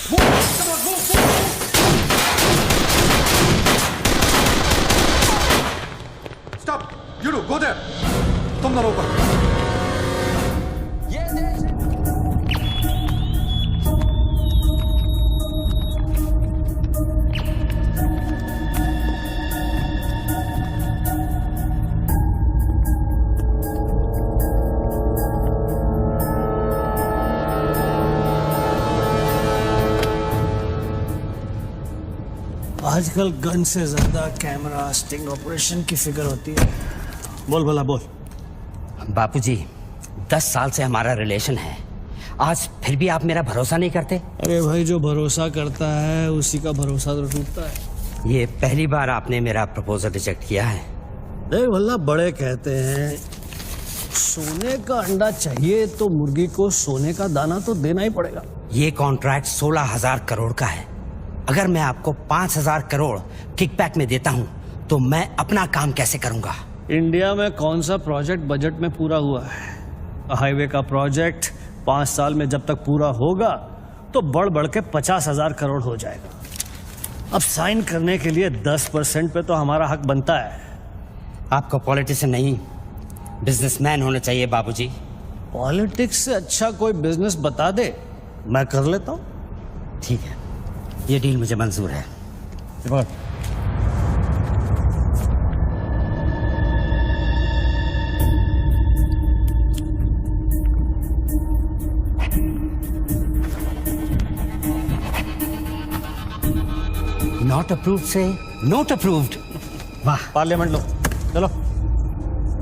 Stop! You two, go there! तुम ना रोको। आजकल गन से ज्यादा कैमरा स्टिंग ऑपरेशन की फिक्र होती है। बोल भला बोल। बापूजी, 10 साल से हमारा रिलेशन है, आज फिर भी आप मेरा भरोसा नहीं करते? अरे भाई, जो भरोसा करता है उसी का भरोसा तो टूटता है। ये पहली बार आपने मेरा प्रपोजल रिजेक्ट किया है। देख भला, बड़े कहते हैं सोने का अंडा चाहिए तो मुर्गी को सोने का दाना तो देना ही पड़ेगा। ये कॉन्ट्रैक्ट 16,000 करोड़ का है। अगर मैं आपको 5,000 करोड़ किकबैक में देता हूं तो मैं अपना काम कैसे करूंगा? इंडिया में कौन सा प्रोजेक्ट बजट में पूरा हुआ है? हाईवे का प्रोजेक्ट 5 साल में जब तक पूरा होगा तो बढ़ बढ़ के 50,000 करोड़ हो जाएगा। अब साइन करने के लिए 10% पे तो हमारा हक बनता है। आपको पॉलिटिशियन नहीं, बिजनेसमैन होना चाहिए बाबूजी। पॉलिटिक्स से अच्छा कोई बिजनेस बता दे, मैं कर लेता हूँ। ठीक है, ये डील मुझे मंजूर है। नॉट अप्रूव्ड से नोट अप्रूव्ड। वाह। पार्लियामेंट लो, चलो।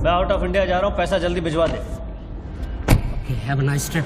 मैं आउट ऑफ इंडिया जा रहा हूँ, पैसा जल्दी भिजवा दे। Have a nice trip.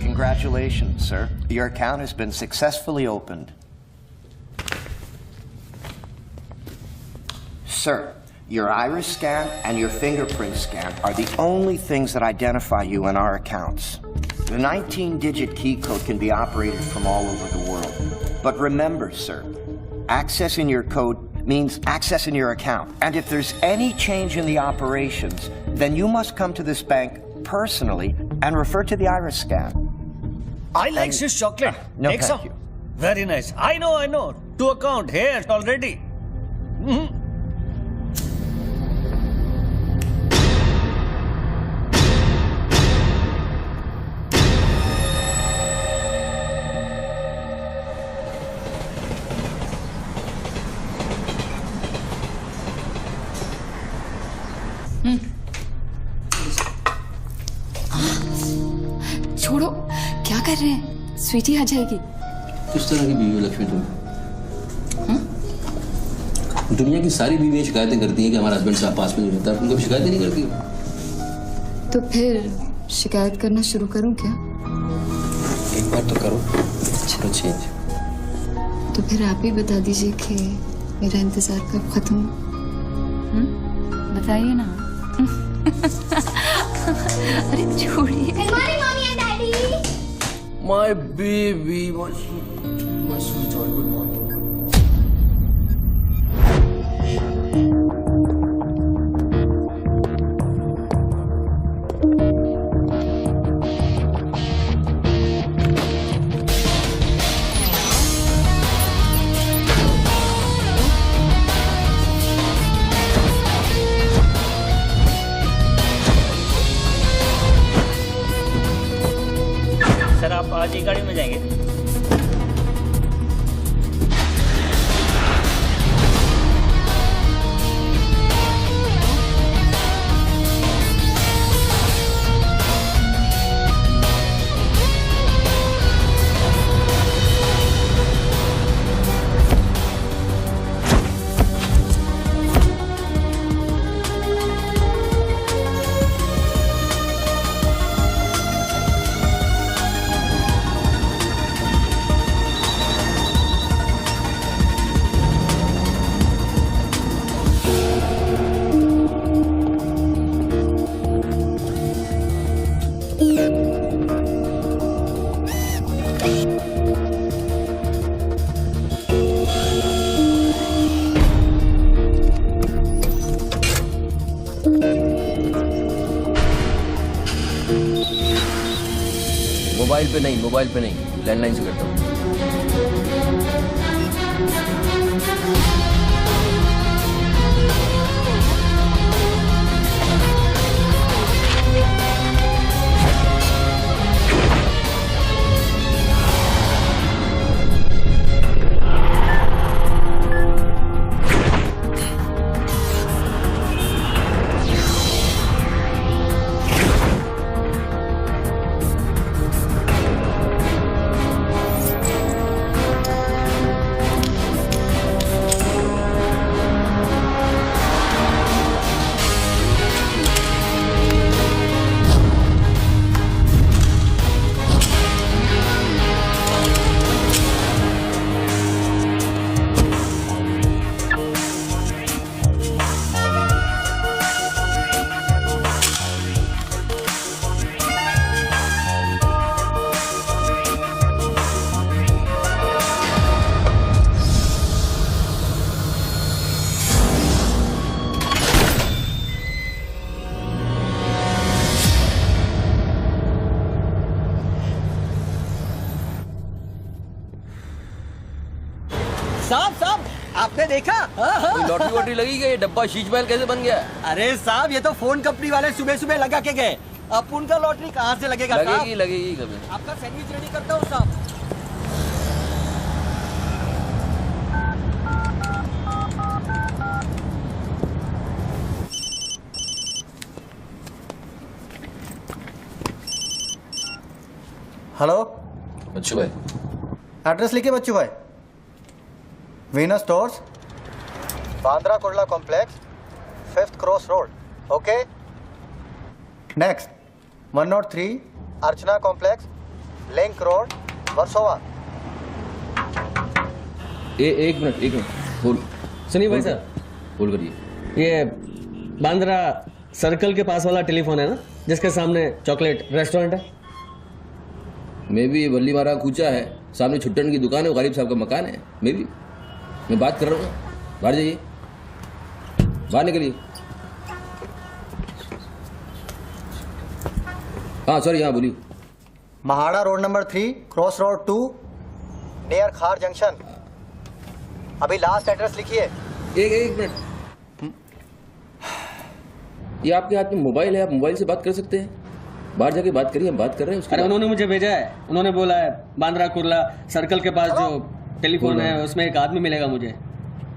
Congratulations, sir. Your account has been successfully opened. Sir, your iris scan and your fingerprint scan are the only things that identify you in our accounts. The 19-digit key code can be operated from all over the world. But remember, sir, accessing your code means accessing your account. And if there's any change in the operations, then you must come to this bank personally and refer to the iris scan. I like Swiss chocolate. No, Take thank some. you. Very nice. I know. To account here already. छोड़ो, क्या कर रहे हैं? स्वीटी आ जाएगी। किस तरह की बीवी है लक्ष्मी तुम? दुनिया की सारी बीवियां शिकायतें करती हैं कि हमारा हस्बैंड साहब पास में नहीं रहता, तुम कभी शिकायतें नहीं करती? तो फिर शिकायत करना शुरू करूं क्या? एक बार तो करो, चलो चेंज। तो फिर आप ही बता दीजिए कि मेरा इंतजार कब खत्म हो? बताइए ना। अरे छोड़िए। My baby, my sweetheart, good morning. Mobile पे नहीं, लैंडलाइन से करता हूँ। साहब आपने देखा? कोई लॉटरी वॉटरी लगी क्या? ये डब्बा शीश महल कैसे बन गया? अरे साहब ये तो फोन कंपनी वाले सुबह सुबह लगा के गए। अब उनका लॉटरी कहाँ से लगेगा साहब? लगेगी कभी। आपका सैंडविच रेडी करता हूँ साहब। हेलो, बच्चू भाई, एड्रेस लिखिए बच्चू भाई। Venus stores, Bandra Kurla complex, 5th cross road. Okay, next 103 अर्चना कॉम्प्लेक्स, लिंक रोड, वर्सोवा। एक मिनट बोल। सुनिए भाई साहब, बोल करिए। ये बांद्रा सर्कल के पास वाला टेलीफोन है ना, जिसके सामने चॉकलेट रेस्टोरेंट है? मे भी बल्ली मारा कूचा है, सामने छुट्टन की दुकान है, गरीब साहब का मकान है। मे भी मैं बात कर रहा हूँ। बाहर जाइए, बाहर निकलिए। हाँ सॉरी, हाँ बोलिए। MHADA road number 3 cross road 2 near खार जंक्शन। अभी लास्ट एड्रेस लिखिए। एक मिनट, ये आपके हाथ में मोबाइल है, आप मोबाइल से बात कर सकते हैं। बाहर जाके बात करिए, हम बात कर रहे हैं। अरे उन्होंने मुझे भेजा है, उन्होंने बोला है बांद्रा कुर्ला सर्कल के पास जो टेलीफोन है उसमें एक आदमी मिलेगा मुझे,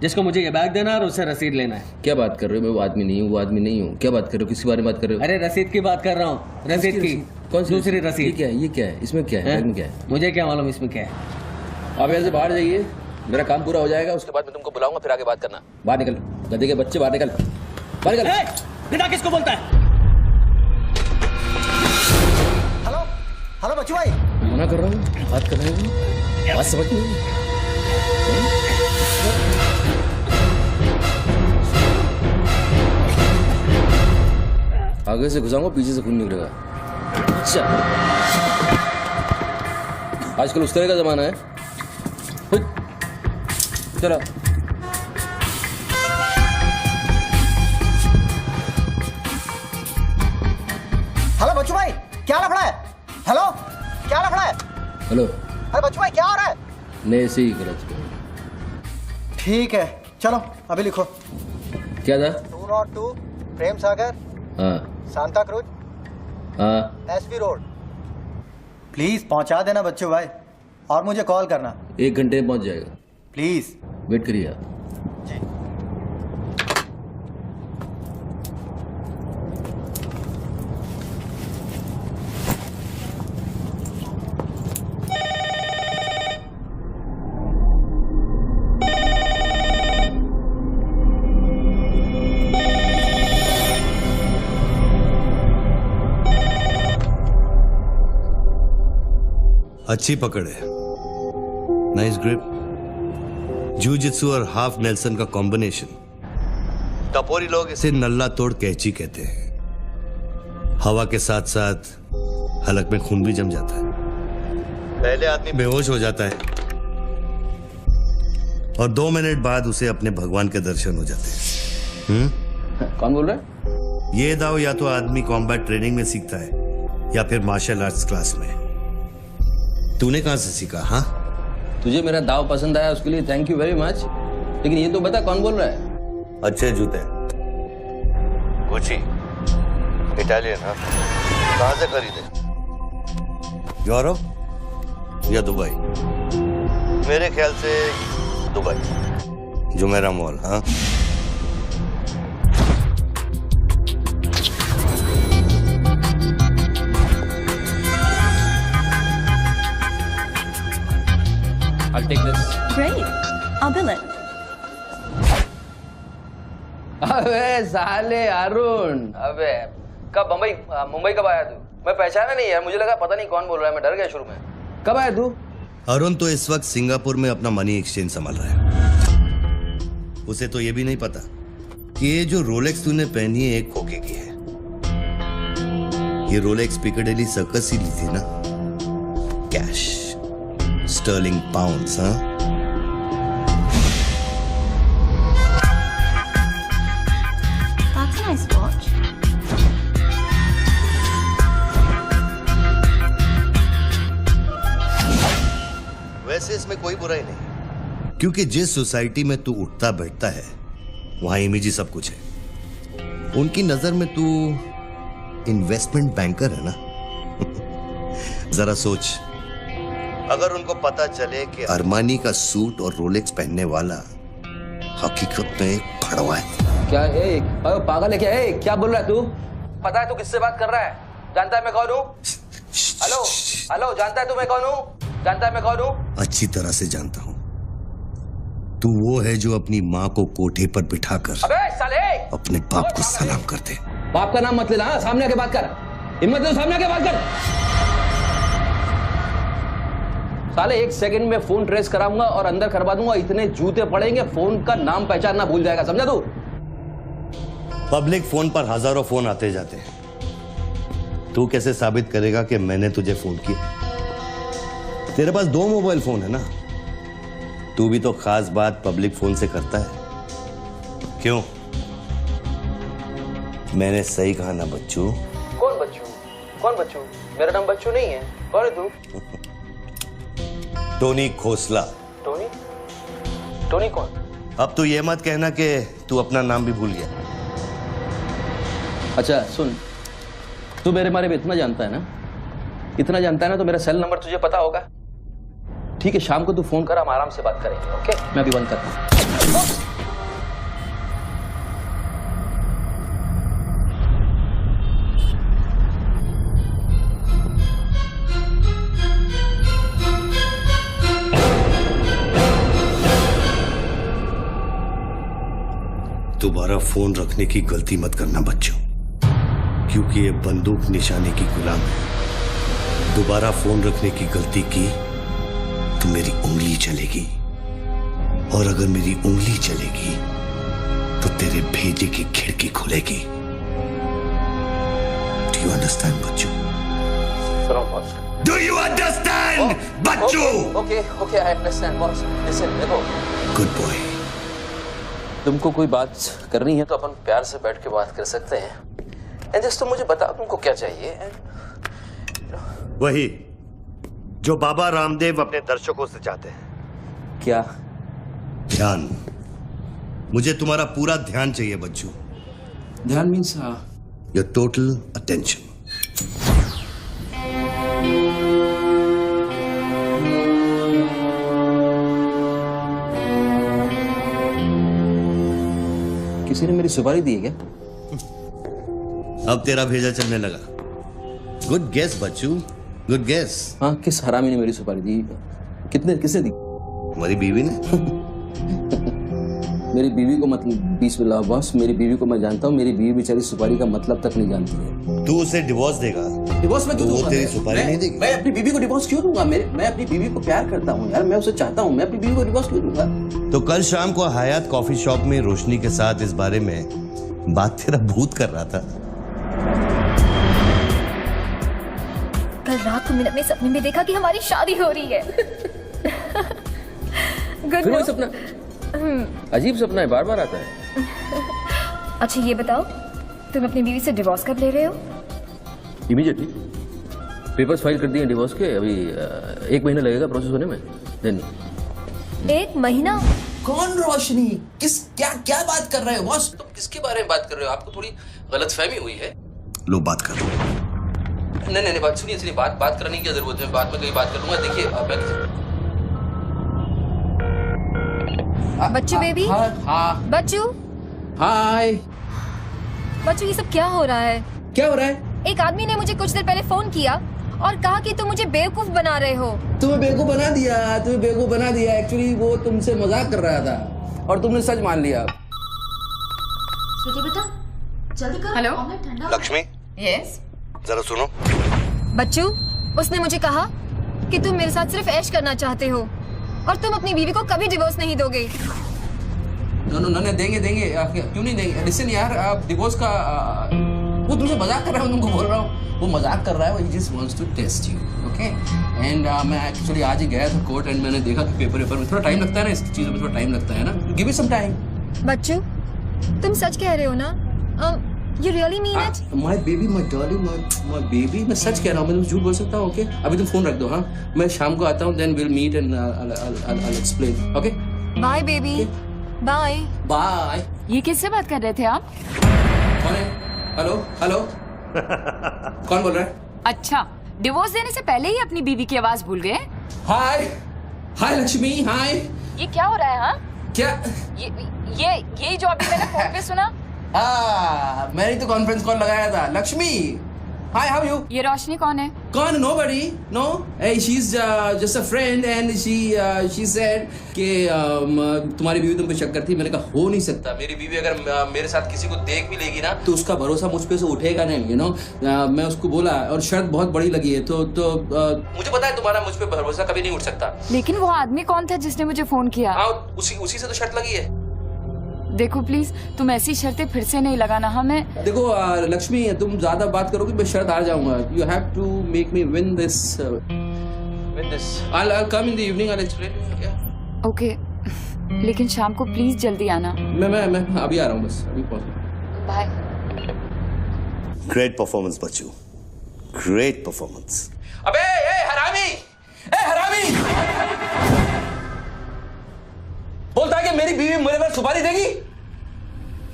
जिसको मुझे ये बैग देना है और उससे रसीद लेना है। क्या बात कर रहे हो? मैं वो आदमी नहीं हूँ, वो आदमी नहीं हूँ। क्या बात कर रहे हो? किसके बारे में बात कर रहे हो? अरे रसीद की बात कर रहा हूँ, रसीद की। कौन सी दूसरी ये रसीद। क्या है? ये क्या है? इसमें क्या है? बैग में क्या है? मुझे क्या मालूम इसमें क्या है। आप यहाँ से बाहर जाइए, मेरा काम पूरा हो जाएगा, उसके बाद मैं तुमको बुलाऊंगा, फिर आगे बात करना। बाहर निकल, गधे के बच्चे, बाहर निकल, बाहर निकल। पिता किसको बोलता है? हेलो हेलो बच्चू भाई। मना कर रहा हूँ, बात कर रहे हो, बात समझ नहीं। आगे से घुसाऊंगा, पीछे से खून निकलेगा। अच्छा, आजकल उस तरह का जमाना है। चलो हेलो बच्चू भाई, क्या लफड़ा है? हेलो, क्या लफड़ा है? हेलो, अरे बच्चू भाई क्या हो रहा है? नहीं ऐसे ही गलत। ठीक है, चलो अभी लिखो। क्या था? 202 प्रेम सागर, हाँ सांता क्रूज, हाँ, एसवी रोड। प्लीज पहुंचा देना बच्चू भाई, और मुझे कॉल करना 1 घंटे में पहुंच जाएगा। प्लीज। वेट करिए आप। जी। अच्छी पकड़ है, नाइस ग्रिप। जूजित्सु और हाफ नेल्सन का कॉम्बिनेशन। टपोरी लोग इसे नल्ला तोड़ कैची कहते हैं। हवा के साथ साथ हलक में खून भी जम जाता है। पहले आदमी बेहोश हो जाता है और 2 मिनट बाद उसे अपने भगवान के दर्शन हो जाते हैं। कौन बोल रहा है? ये दाव या तो आदमी कॉम्बैट ट्रेनिंग में सीखता है या फिर मार्शल आर्ट्स क्लास में। तूने कहां से सीखा? हाँ, तुझे मेरा दाव पसंद आया उसके लिए थैंक यू वेरी मच, लेकिन ये तो बता कौन बोल रहा है? अच्छे जूते, गुची, इटालियन। हाँ, कहां से खरीदे? यूरोप या दुबई? मेरे ख्याल से दुबई, जुमेरा मॉल। हाँ, I'll take this. Great. I'll bill it. अबे साले अरुण, अबे कब मुंबई कब आया तू? मैं पहचाना नहीं यार, मुझे लगा पता नहीं कौन बोल रहा है, मैं डर गया शुरू में। कब आया तू? अरुण तो इस वक्त सिंगापुर में अपना मनी एक्सचेंज संभाल रहा है। उसे तो ये भी नहीं पता कि ये जो रोलेक्स तूने पहनी है एक खोखे की है। ये रोलेक्स पिकाडेली सर्कस ही ली थी ना, कैश, स्टर्लिंग पाउंड्स। हाँ, That's a nice watch. वैसे इसमें कोई बुराई नहीं, क्योंकि जिस सोसाइटी में तू उठता बैठता है वहां इमेज ही सब कुछ है। उनकी नजर में तू इन्वेस्टमेंट बैंकर है ना। जरा सोच, अगर उनको पता चले कि अरमानी का सूट और रोलेक्स पहनने वाला हकीकत में एक भड़वा है। क्या है? पागल है क्या? क्या बोल रहा है तू? पता है तू किससे बात कर रहा है? जानता है मैं कौन हूँ? हेलो हेलो, जानता है तू मैं कौन हूँ? जानता है मैं कौन हूँ? अच्छी तरह से जानता हूं। तू वो है जो अपनी माँ को कोठे पर बिठाकर अबे साले अपने बाप को सलाम करते। बाप का नाम मत लेना, सामने आके बात कर। हिम्मत है तो सामने आके बात कर। साले 1 सेकंड में फोन ट्रेस कराऊंगा और अंदर करवा दूंगा, इतने जूते पड़ेंगे, फोन का नाम पहचान ना भूल जाएगा, समझा तू? पब्लिक फोन पर हजारों फोन आते जाते हैं। तू कैसे साबित करेगा कि मैंने तुझे फोन किया? तेरे पास 2 मोबाइल फोन है ना। तू भी तो खास बात पब्लिक फोन से करता है, क्यों? मैंने सही कहा ना बच्चू? कौन बच्चू? कौन बच्चू? मेरा नाम बच्चू नहीं है। कौन है तू? टोनी खोसला। टोनी? टोनी कौन? अब तू ये मत कहना कि तू अपना नाम भी भूल गया। अच्छा सुन, तू मेरे बारे में इतना जानता है ना, इतना जानता है ना, तो मेरा सेल नंबर तुझे पता होगा। ठीक है, शाम को तू फोन कर, हम आराम से बात करेंगे। ओके, मैं अभी बंद करता हूँ। दोबारा फोन रखने की गलती मत करना बच्चों, क्योंकि ये बंदूक निशाने की गुलाम है। दोबारा फोन रखने की गलती की तो मेरी उंगली चलेगी, और अगर मेरी उंगली चलेगी तो तेरे भेजे की खिड़की खुलेगी। Do you understand Bachchu? Do you understand Bachchu? Okay okay, I understand boss. Listen, देखो, गुड बॉय। तुमको कोई बात करनी है तो अपन प्यार से बैठ के बात कर सकते हैं। एंड जस्ट तुम मुझे बताओ तुमको क्या चाहिए। वही जो बाबा रामदेव अपने दर्शकों से चाहते हैं। क्या? ध्यान। मुझे तुम्हारा पूरा ध्यान चाहिए बच्चू। ध्यान मीन्स योर टोटल अटेंशन। किसी ने मेरी सुपारी दी है क्या? अब तेरा भेजा चलने लगा। गुड गेस बच्चू, गुड गेस। हाँ, किस हरामी ने मेरी सुपारी दी? किसने दी? हमारी बीवी ने। मेरी बीवी को मतलब 20 लाख बॉस, मेरी बीवी को मैं जानता हूँ। मेरी बीवी बेचारी सुपारी का मतलब तक नहीं जानती है। तू उसे डिवोर्स देगा? डिवोर्स में क्यों वो दूंगा? तेरी सुपारी नहीं देगी? मैं अपनी बीवी को डिवोर्स क्यों दूंगा? मैं अपनी बीवी को प्यार करता हूँ यार, मैं उसे चाहता हूँ, मैं अपनी बीवी को डिवोर्स क्यों दूंगा? तो कल शाम को हयात कॉफी शॉप में रोशनी के साथ इस बारे में बात तेरा भूत कर रहा था। कल रात को मैंने अपने सपने में देखा कि हमारी शादी हो रही है। गुड फिर वही सपना? अजीब सपना है, बार बार आता है। अच्छा ये बताओ, तुम अपनी बीवी से डिवोर्स कब ले रहे हो? इमीडिएटली पेपर्स फाइल कर दिए डिवोर्स के, अभी 1 महीना लगेगा प्रोसेस होने में। देन 1 महीना? कौन रोशनी? क्या क्या बात कर रहे हो बॉस? तुम किसके बारे में बात कर रहे हो? आपको थोड़ी गलतफहमी हुई है। लो बात कर। नहीं बात सुनिए, बात करने की क्या जरूरत है? बाद में कहीं बात कर लूंगा। देखिए बच्चू बेबी। हाँ बच्चू। हाय। बच्चू ये सब क्या हो रहा है? क्या हो रहा है? एक आदमी ने मुझे कुछ देर पहले फोन किया और कहा कि तुम मुझे बेवकूफ बना रहे हो। तुम्हें बेवकूफ बना दिया। एक्चुअली वो तुमसे मजाक कर रहा था और तुमने सच मान लिया। स्वीटी बेटा जल्दी कर। Hello Lakshmi, yes. जरा सुनो। बच्चू, उसने मुझे कहा कि तुम मेरे साथ सिर्फ ऐश करना चाहते हो और तुम अपनी बीवी को कभी डिवोर्स नहीं दोगे। नो देंगे क्यों नहीं देंगे? लिसन यार, डिवोर्स का वो तुमसे मजाक कर रहा है, मैं तुमको बोल रहा हूँ वो मजाक कर रहा है। वो just wants to test you, okay? And मैं एक्चुअली आज ही गया था कोर्ट एंड मैंने देखा कि पेपर में थोड़ा टाइम लगता है ना, इस चीज़ों में थोड़ा टाइम लगता है ना। Give me some time. बच्चू, तुम सच कह रहे हो ना? You really mean it? My baby, my darling, my baby, मैं सच कह रहा हूँ। मैं तुम झूठ बोल सकता हूँ? ओके, अभी तुम फोन रख दो। हाँ, मैं शाम को आता हूँ, then we'll meet and I'll explain. Okay? Bye baby. Bye. Bye. ये किससे बात कर रहे थे आप? कौन है? हेलो कौन बोल रहा है? अच्छा, डिवोर्स देने से पहले ही अपनी बीवी की आवाज भूल गए? हाय लक्ष्मी, हाय। ये क्या हो रहा है? हाँ, क्या ये जो अभी मैंने फोन पे सुना। मैंने तो कॉन्फ्रेंस कॉल लगाया था। Lakshmi, hi, how you? ये रोशनी कौन है? कौन? Nobody, no. She is just a friend and she said कि तुम्हारी बीवी तुम पे शक करती। मैंने कहा हो नहीं सकता, मेरी बीवी अगर मेरे साथ किसी को देख भी लेगी ना तो उसका भरोसा मुझ पे से उठेगा नहीं, यू नो। मैं उसको बोला और शर्त बहुत बड़ी लगी है, तो मुझे पता है तुम्हारा मुझ पे भरोसा कभी नहीं उठ सकता। लेकिन वो आदमी कौन था जिसने मुझे फोन किया? उसी से तो शर्त लगी है। देखो प्लीज, तुम ऐसी शर्तें फिर से नहीं लगाना। हमें देखो लक्ष्मी, तुम ज्यादा बात करोगे मैं शर्त हार जाऊंगा। You have to make me win this. I'll come in the evening, I'll explain. Okay, लेकिन शाम को प्लीज जल्दी आना। मैं अभी आ रहा हूँ, बस अभी पहुंच। बाय। ग्रेट परफॉर्मेंस बच्चू, ग्रेट परफॉर्मेंस। अबे हरामी, बोलता है कि मेरी बीवी मेरे पर सुपारी देगी।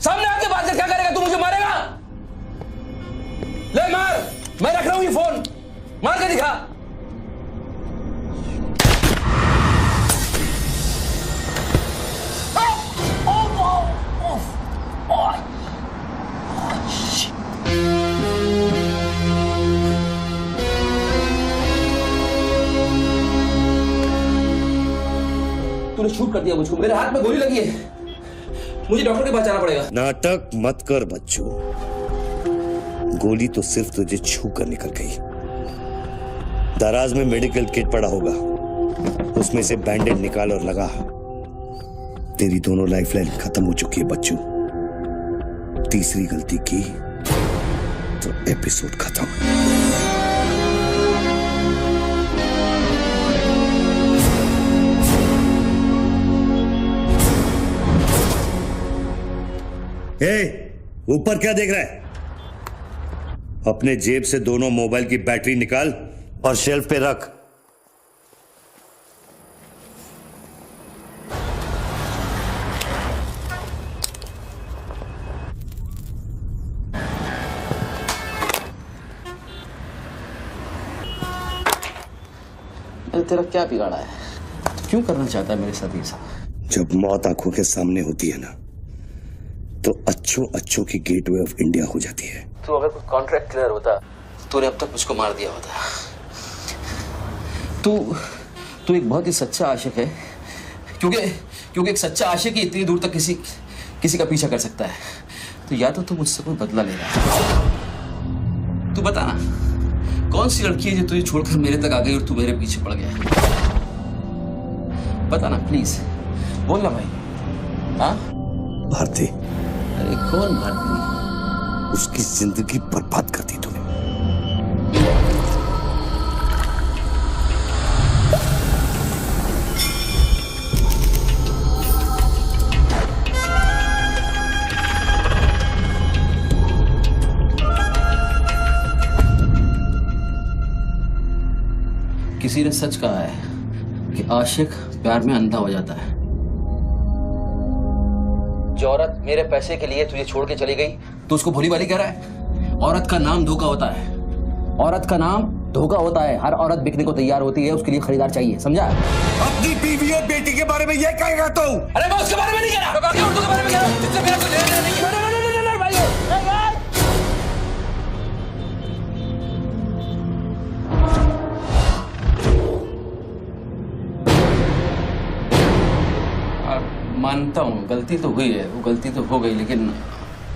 सामने आके बात कर, क्या करेगा तू? मुझे मारेगा? ले मार, मैं रख रहा हूं ये फोन, मार के दिखा। तूने शूट कर दिया मुझको, मेरे हाथ में गोली लगी है, मुझे डॉक्टर के पास जाना पड़ेगा। नाटक मत कर बच्चू, गोली तो सिर्फ तुझे छू कर निकल गई। दराज में मेडिकल किट पड़ा होगा, उसमें से बैंडेड निकाल और लगा। तेरी दोनों लाइफलाइन खत्म हो चुकी है बच्चू। तीसरी गलती की तो एपिसोड खत्म। ऊपर क्या देख रहा है? अपने जेब से दोनों मोबाइल की बैटरी निकाल और शेल्फ पे रख। तेरा क्या बिगाड़ा है? क्यों करना चाहता है मेरे साथ ये सब? जब मौत आंखों के सामने होती है ना, तो अच्छों की गेटवे ऑफ इंडिया हो जाती है। तो अगर कुछ कॉन्ट्रैक्ट क्लियर होता, तूने अब तक मुझको मार दिया होता। तू एक बहुत ही सच्चा आशिक है, क्योंकि एक सच्चा आशिक ही इतनी दूर तक किसी का पीछा कर सकता है। तो या तो तू मुझसे कोई बदला ले रहा है। तू बता ना, कौन सी लड़की है जो तुझे छोड़कर मेरे तक आ गई और तू मेरे पीछे पड़ गया? बता ना प्लीज, बोल ना भाई। हाँ, भारती। अरे कौन भारती? उसकी जिंदगी बर्बाद कर दी तूने। किसी ने सच कहा है कि आशिक प्यार में अंधा हो जाता है। जो औरत मेरे पैसे के लिए तुझे छोड़ के चली गई तो उसको भोली भाली कह रहा है? औरत का नाम धोखा होता है। औरत का नाम धोखा होता है। हर औरत बिकने को तैयार होती है, उसके लिए खरीदार चाहिए, समझा? अपनी बीवी और बेटी के बारे में ये कहेगा तू? अरे मैं उसके बारे में नहीं कह रहा, मैं उर्दू के बारे में कह रहा हूं। जिससे मेरा कोई लेना नहीं है। मानता हूँ गलती तो हुई है, वो गलती तो हो गई, लेकिन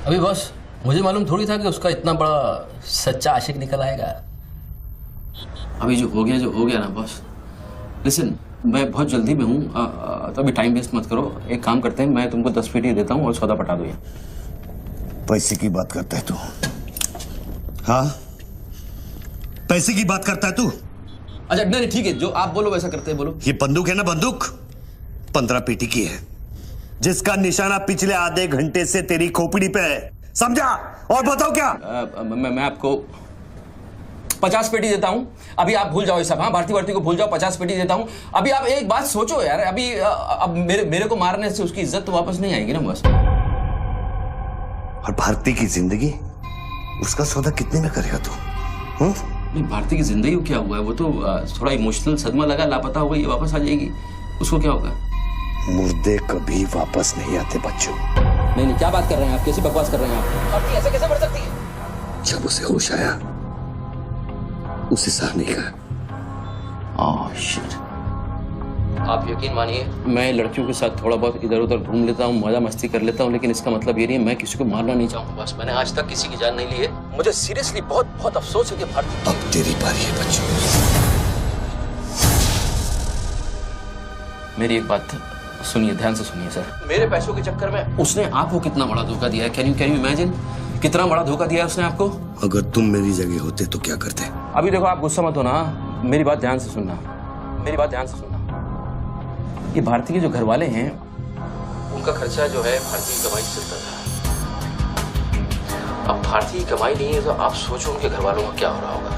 अभी बॉस मुझे मालूम थोड़ी था कि उसका इतना बड़ा सच्चा आशिक निकल आएगा। अभी जो हो गया ना बॉस। लिसन, मैं बहुत जल्दी में हूँ, तो अभी टाइम वेस्ट मत करो। एक काम करते हैं, मैं तुमको 10 पेटी देता हूँ और सौदा पटा दो। पैसे की बात करता है तू? हाँ, पैसे की बात करता है तू? अच्छा नहीं ठीक है, जो आप बोलो वैसा करते हैं, बोलो। ये बंदूक है ना, बंदूक 15 पेटी की है, जिसका निशाना पिछले आधे घंटे से तेरी खोपड़ी पे है, समझा? और बताओ क्या? मैं आपको 50 पेटी देता हूं। अभी आप भूल जाओ ये सब। हाँ, भारती को भूल जाओ। 50 पेटी देता हूं। अभी आप एक बात सोचो यार, अभी अब मेरे को मारने से उसकी इज्जत तो वापस नहीं आएगी ना बस। और भारती की जिंदगी, उसका सौदा कितने में करेगा तू? नहीं, भारती की जिंदगी को क्या हुआ है? वो तो थोड़ा इमोशनल सदमा लगा, लापता हो गई, वापस आ जाएगी। उसको क्या होगा? मुर्दे कभी वापस नहीं आते बच्चों। नहीं, क्या बात कर रहे हैं आप? कैसी बकवास कर रहे हैं आप? आपकी ऐसे कैसे बढ़ सकती है? जब उसे होश आया, उसे सहने का। Oh shit. आप यकीन मानिए, मैं लड़कियों के साथ थोड़ा बहुत इधर उधर घूम लेता हूँ, मजा मस्ती कर लेता हूँ, लेकिन इसका मतलब ये नहीं है मैं किसी को मारना नहीं चाहूँगा। बस मैंने आज तक किसी की जान नहीं ली है। मुझे सीरियसली बहुत बहुत अफसोस है कि भारती। अब तेरी बारी है बच्चों। मेरी एक बात सुनिए, ध्यान से सुनिए सर। मेरे पैसों के चक्कर में उसने आपको कितना बड़ा धोखा दिया है? कैन यू इमेजिन कितना बड़ा धोखा दिया है उसने आपको? अगर तुम मेरी जगह होते तो क्या करते? अभी देखो, आप गुस्सा मत होना, मेरी बात ध्यान से सुनना, मेरी बात ध्यान से सुनना। ये भारती के जो घर वाले हैं, उनका खर्चा जो है भारती की कमाई से चलता था। अब भारती की कमाई नहीं है तो आप सोचो उनके घर वालों का क्या हो रहा होगा,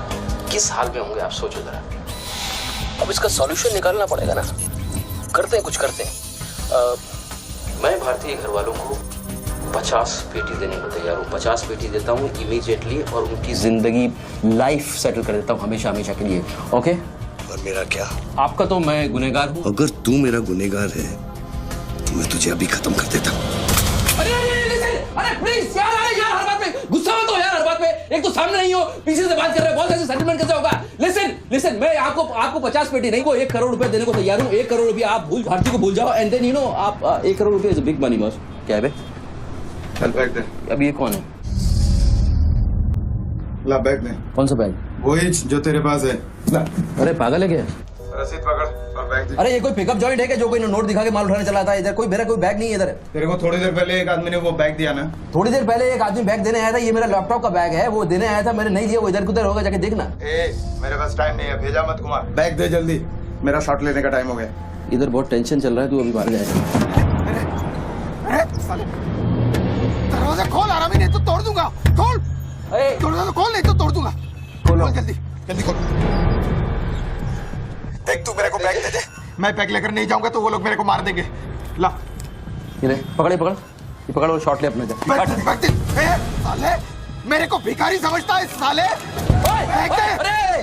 किस हाल में होंगे, आप सोचो जरा। अब इसका सॉल्यूशन निकालना पड़ेगा ना। करते हैं, कुछ करते हैं। मैं भारती के घर वालों को 50 पेटी देने को तैयार हूँ। 50 पेटी देता हूँ इमीडिएटली और उनकी जिंदगी लाइफ सेटल कर देता हूँ हमेशा हमेशा के लिए। ओके? और मेरा क्या? आपका तो मैं गुनहगार हूँ। अगर तू मेरा गुनहगार है तो मैं तुझे अभी खत्म कर देता। अरे प्लीज यार, अरे यार, हर बात पे गुस्सा मत हो यार, हर बात पे। एक तो सामने नहीं हो, पीछे से बात कर रहे हो, बहुत ऐसे सेटलमेंट कैसे होगा? लिसन, मैं आपको 50 पेटी नहीं, वो 1 करोड़ रुपए देने को तैयार हूँ। 1 करोड़ रुपए आप भारती को भूल जाओ, एंड देन यू नो आप 1 करोड़ रुपए इज बिग मनी बॉस। क्या है बे? चल बैग दे। अब ये कौन है? ला बैग दे। कौन सा बैग? वही जो तेरे पास है। ला। अरे पागल है क्या? रसीद पकड़ और बैग दे। अरे ये कोई पिकअप जॉइंट है क्या जो कोई नोट दिखा के माल उठाने चला था? इधर मेरा कोई बैग नहीं है इधर। तेरे को थोड़ी देर पहले एक आदमी ने वो बैग दिया ना? थोड़ी देर पहले एक आदमी बैग देने आया था। ये मेरा लैपटॉप का बैग है, वो देने आया था, मैंने नहीं दिया। वो इधर उधर होगा, जाके देखना। मेरे पास टाइम नहीं है, भेजा मत घुमा। बैग दे जल्दी, मेरा शॉट लेने का टाइम हो गया। इधर बहुत टेंशन चल रहा है, तू अभी बाहर जाएगा। दरवाजा खोल, आरामी, नहीं तो तोड़ दूंगा। खोल, दरवाजा खोल, नहीं तो तोड़ दूंगा। खोल जल्दी खोल। देख, तू मेरे को बैग दे दे, मैं बैग लेकर नहीं जाऊंगा तो वो लोग मेरे को मार देंगे। ला, ये पकड़ वो शॉट ले अपने। साले मेरे को भिखारी समझता है साले।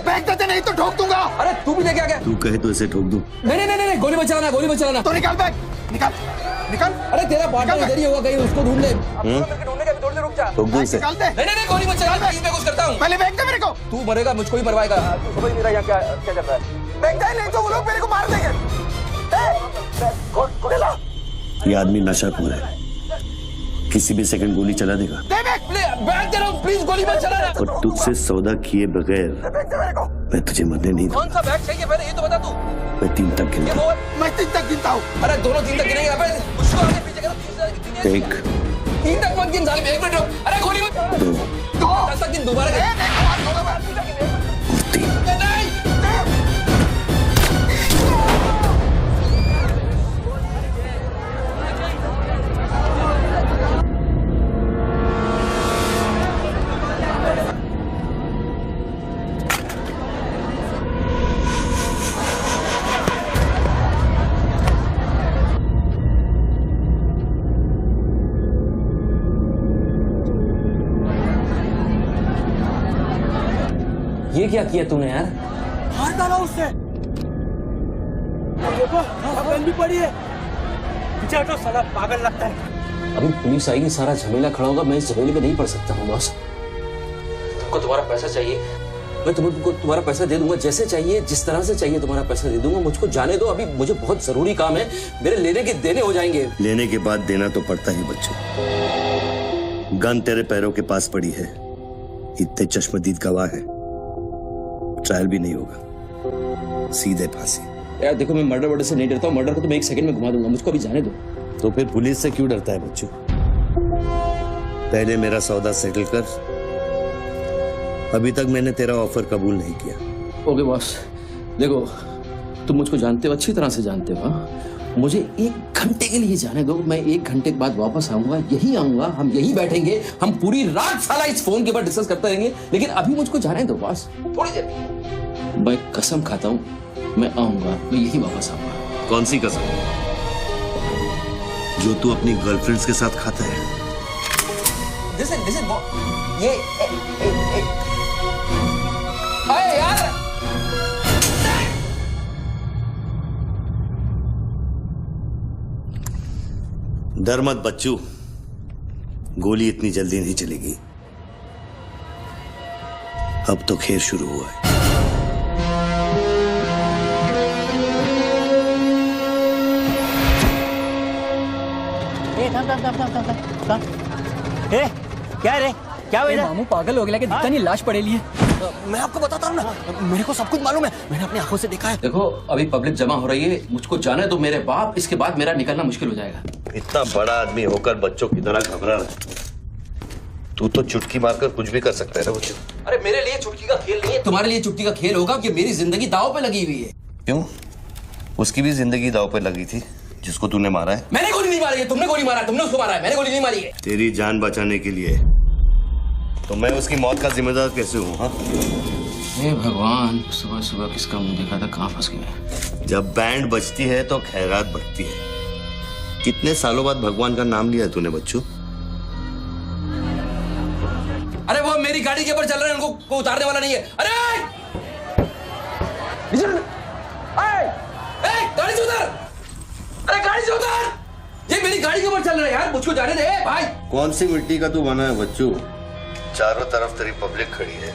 बैग दे नहीं तो ठोक दूंगा। अरे तू भी लेके आ गया? तू कहे तो इसे ठोक दूं? नहीं, गोली मत चलाना। तो निकाल बैग, निकाल। अरे तेरा पार्टनर इधर ही होगा कहीं, उसको ढूंढ ले। ढूंढने का भी थोड़ी देर रुक जा। ठोक दूं इसे? निकाल दे। नहीं, गोली मत चला, मैं कुछ करता हूँ। पहले बैग दे मेरे को। तू मरेगा, मुझको ही मरवाएगा। समझ नहीं रहा यहाँ क्या चल रहा है। बैग दे, नहीं तो वो लोग मेरे को मार देंगे। ये आदमी नशाखोर है, किसी भी सेकंड गोली चला देगा। बैग दे रहा हूँ, प्लीज गोली मत चलाना। और तुझसे सौदा किए बगैर मैं तुझे मरने नहीं दूंगा। कौन सा बैग चाहिए पहले ये तो बता तू। मैं 3 तक गिनता हूँ। मैं 3 तक गिनता हूँ। अरे दोनों 3 तक गिनेंगे, उसको आगे पीछे करो। 1 3 तक मत गिन साले, 1 मिनट रुक। अरे गोली मत। 2 10 तक गिन दोबारा। और 3। ये क्या किया तूने यार? मार डाला उससे। देखो गन भी पड़ी है। पीछे हटो साला पागल लगता है। अभी पुलिस आएगी, सारा झमेला खड़ा होगा, मैं इस झमेले में नहीं पड़ सकता हूँ बॉस। तुमको तुम्हारा पैसा चाहिए, मैं तुमको तुम्हारा पैसा दे दूंगा, जैसे चाहिए जिस तरह से चाहिए तुम्हारा पैसा दे दूंगा। मुझको जाने दो, अभी मुझे बहुत जरूरी काम है, मेरे लेने के देने हो जाएंगे। लेने के बाद देना तो पड़ता ही बच्चों। गन तेरे पैरों के पास पड़ी है, इतने चश्मदीद गवाह है, ट्रायल भी नहीं होगा, सीधे फांसी। यार देखो, मैं मर्डर से नहीं डरता हूँ, मर्डर को तो मैं 1 सेकंड में घुमा दूंगा, मुझको अभी जाने दो। तो फिर पुलिस से क्यों डरता है बच्चों? पहले मेरा सौदा सेटल कर। अभी तक मैंने तेरा ऑफर कबूल नहीं किया। ओके बॉस, देखो तुम मुझको जानते हो, अच्छी तरह से जानते हो। मुझे 1 घंटे के लिए जाने दो, मैं 1 घंटे के बाद वापस आऊंगा, यही आऊंगा, हम यही बैठेंगे, हम पूरी रात साला इस फोन के ऊपर डिस्कस करते रहेंगे, लेकिन अभी मुझको जाने दो बॉस, थोड़ी देर। मैं कसम खाता हूँ, मैं आऊंगा, मैं यही वापस आऊंगा। कौन सी कसम? जो तू अपनी गर्लफ्रेंड्स के साथ खाता है। Listen, ये अरे यार, डर मत बच्चू, गोली इतनी जल्दी नहीं चलेगी। अब तो खेल शुरू हुआ है। क्या रे, क्या हुआ? मामू पागल हो गया कि दिखता नहीं, लाश पड़ेली है। मैं आपको बताता हूँ ना, मेरे को सब कुछ मालूम है, मैंने अपनी आंखों से देखा है। देखो अभी पब्लिक जमा हो रही है, मुझको जाने दो मेरे बाप, इसके बाद मेरा निकलना मुश्किल हो जाएगा। इतना बड़ा आदमी होकर बच्चों की तरह घबरा रहा है। तू तो चुटकी मारकर कुछ भी कर सकता है ना बच्चों। अरे मेरे लिए चुटकी का खेल नहीं है, तुम्हारे लिए चुटकी का खेल होगा कि मेरी जिंदगी दांव पे लगी हुई है। क्यों? उसकी भी जिंदगी दांव पे लगी थी, जिसको तूने मारा है। मैंने गोली नहीं मारी है, तुमने गोली मारा है, तुमने उसको मारा है, मैंने गोली नहीं मारी है। तेरी जान बचाने के लिए तो मैं उसकी मौत का जिम्मेदार कैसे हूँ? हाँ, हे भगवान, सुबह सुबह किसका मुंह देखा था, कहाँ फंस गया। जब बैंड बजती है तो खैरात बढ़ती है। कितने सालों बाद भगवान का नाम लिया तूने बच्चों? अरे वो मेरी गाड़ी के ऊपर चल रहे हैं, उनको को उतारने वाला नहीं है। अरे गाड़ी से उतर, अरे गाड़ी से उतर, ये मेरी गाड़ी के ऊपर चल रहा है यार, मुझको जाने दे भाई। कौन सी मिट्टी का तू बना है बच्चू? चारों तरफ तेरी पब्लिक खड़ी है,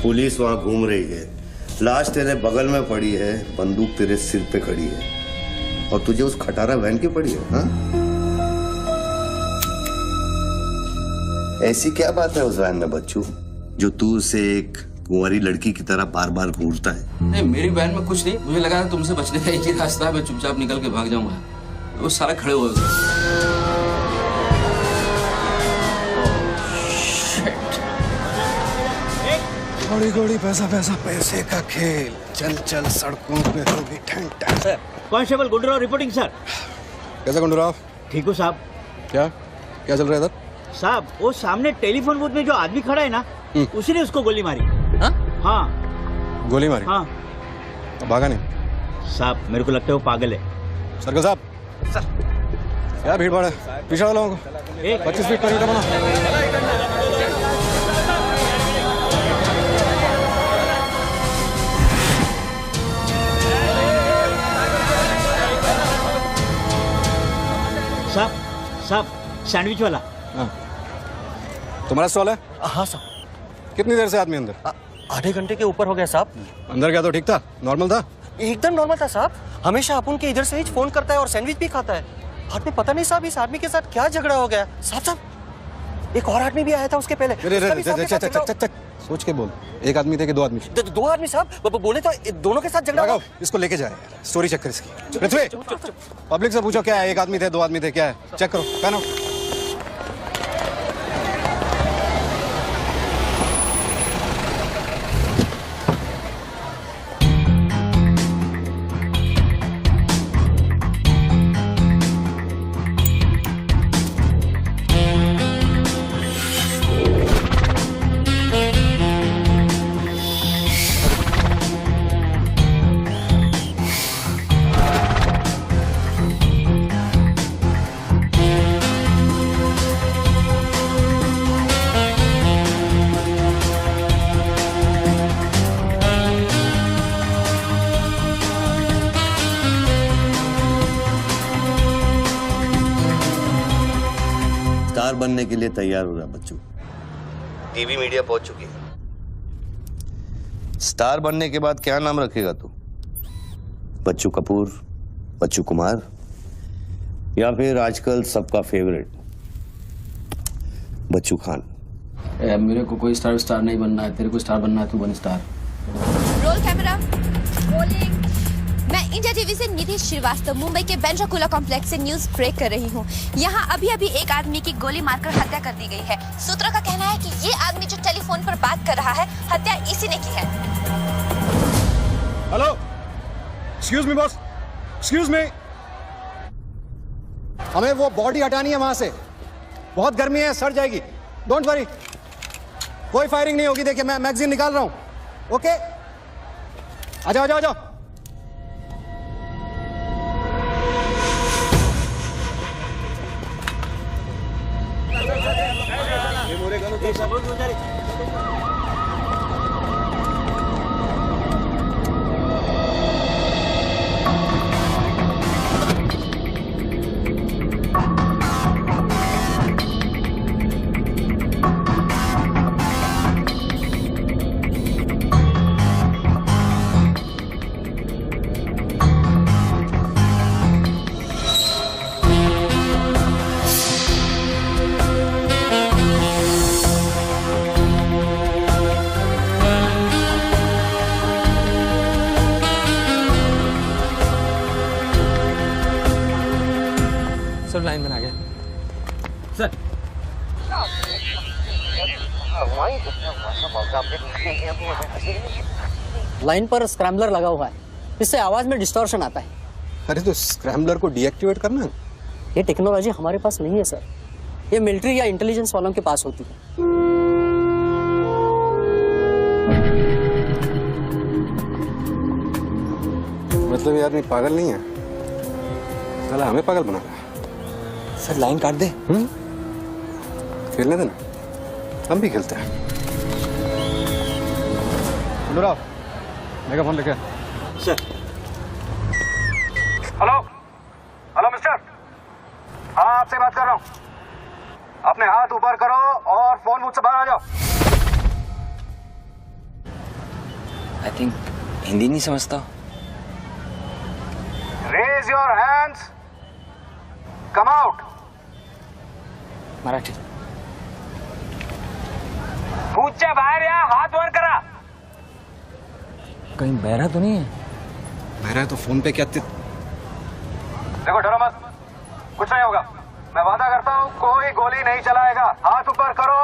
पुलिस वहां घूम रही है, लाश तेरे बगल में पड़ी है, बंदूक तेरे सिर पे खड़ी है, और तुझे उस खटारा वैन के पड़ी है। हाँ? ऐसी क्या बात है उस वैन में बच्चू, जो तू उसे एक कुंवारी लड़की की तरह बार बार घूरता है? नहीं, मेरी वैन में कुछ नहीं, मुझे लगा था तुमसे बचने का एक ही रास्ता है, मैं चुपचाप निकल के भाग जाऊंगा, तो वो सारा खड़े हुए। घोड़ी घोड़ी पैसा पैसा पैसे का खेल, चल चल सड़कों पे होगी ठंडा। Sir, constable Gundurao reporting sir. कैसा गुंडूराव? ठीक हो साहब। क्या क्या चल रहा है इधर? साहब वो सामने टेलीफोन बूथ में जो आदमी खड़ा है ना, उसी ने उसको गोली मारी। हाँ गोली मारी? हाँ। भागा नहीं? साहब मेरे को लगता है वो पागल है। सर्कल साहब, सर क्या भीड़ भाड़ है, पीछे वालों को 25 फीट पर बना। साहब साहब सैंडविच वाला। हाँ। तुम्हारा स्टॉल है? हाँ साहब। कितनी देर से आदमी अंदर? आधे घंटे के ऊपर हो गया साहब। अंदर क्या तो ठीक था, नॉर्मल था? एकदम नॉर्मल था साहब, हमेशा अपन के इधर से ही फोन करता है और सैंडविच भी खाता है। बाद में पता नहीं साहब इस आदमी के साथ क्या झगड़ा हो गया। साहब साहब एक और आदमी भी आया था उसके पहले। सोच के बोल, एक आदमी थे कि 2 आदमी? 2 आदमी साहब, बोले तो दोनों के साथ झगड़ा। इसको लेके जाए, स्टोरी चेक कर इसकी। पृथ्वी, पब्लिक से पूछो क्या है, 1 आदमी थे 2 आदमी थे, क्या है, चेक करो, पहनो। बनने के लिए तैयार हो रहा बच्चू। टीवी मीडिया पहुंच चुकी है। स्टार बनने के बाद क्या नाम रखेगा तू? बच्चू कपूर, बच्चू कुमार, या फिर आजकल सबका फेवरेट बच्चू खान? मेरे को कोई स्टार नहीं बनना है, तेरे को स्टार बनना है, तू बन स्टार। Roll camera, rolling. मैं इंडिया टीवी से निधि श्रीवास्तव मुंबई के बेंड्रा कॉम्प्लेक्स से न्यूज ब्रेक कर रही हूँ। यहाँ अभी एक आदमी की गोली मारकर हत्या कर दी गई है। सूत्रों का कहना है कि ये आदमी जो टेलीफोन पर बात कर रहा है, हत्या इसी ने की है। Hello, excuse me boss, excuse me. हमें वो बॉडी हटानी है वहां से, बहुत गर्मी है, सड़ जाएगी। डोंट वरी, कोई फायरिंग नहीं होगी। देखिए मैं मैगजीन निकाल रहा हूं। ओके, आ जाओ आ जाओ आ जाओ। सर लाइन बना गया सर। लाइन पर स्क्रैम्बलर लगा हुआ है, इससे आवाज में डिस्टॉर्शन आता है। अरे तो स्क्रैम्बलर को डीएक्टिवेट करना। ये टेक्नोलॉजी हमारे पास नहीं है सर, ये मिलिट्री या इंटेलिजेंस वालों के पास होती है। मतलब ये आदमी पागल नहीं है, साला हमें पागल बना रहा है। सर लाइन काट दे। खेलने देना, हम भी खेलते हैं। राव, मेगाफोन लेके। सर। हेलो, हेलो मिस्टर, हाँ आपसे बात कर रहा हूँ। अपने हाथ ऊपर करो और फोन मुझसे बाहर आ जाओ। आई थिंक हिंदी नहीं समझता। Raise your hands, come out. Marathi. पूछे बाहर या हाथ ऊपर करा। कहीं बहरा तो नहीं है? बहरा है तो फोन पे क्या देखो, डरो मत, कुछ नहीं होगा। मैं वादा करता हूँ कोई गोली नहीं चलाएगा। हाथ ऊपर करो,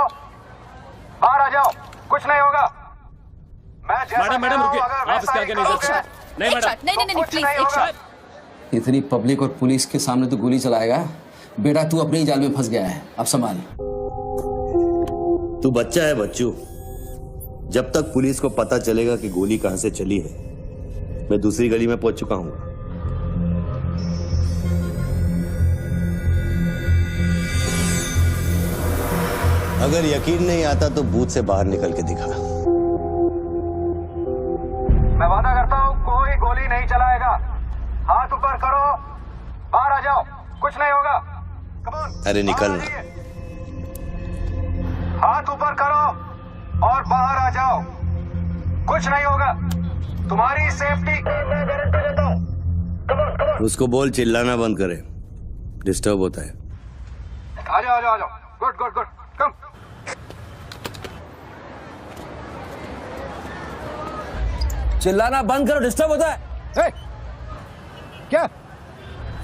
बाहर आ जाओ, कुछ नहीं होगा। मैडम रुकिए, आप इसके आगे नहीं जा सकते। नहीं मैडम, नहीं प्लीज एक शॉट। इतनी पब्लिक और पुलिस के सामने तो गोली चलाएगा? बेटा तू अपने ही जाल में फंस गया है, अब संभाल। तू बच्चा है बच्चू। जब तक पुलिस को पता चलेगा कि गोली कहां से चली है, मैं दूसरी गली में पहुंच चुका हूं। अगर यकीन नहीं आता तो बूथ से बाहर निकल के दिखा। मैं वादा करता हूँ कोई गोली नहीं चलाएगा। हाथ ऊपर करो, बाहर आ जाओ, कुछ नहीं होगा। अरे निकलना। हाथ ऊपर करो और बाहर आ जाओ, कुछ नहीं होगा। तुम्हारी सेफ्टी की मैं गारंटी देता हूँ। उसको बोल चिल्लाना बंद करे, डिस्टर्ब होता है। आ जाओ आ जाओ आ जाओ। गुड गुड गुड, कम। चिल्लाना बंद करो, डिस्टर्ब होता है। क्या?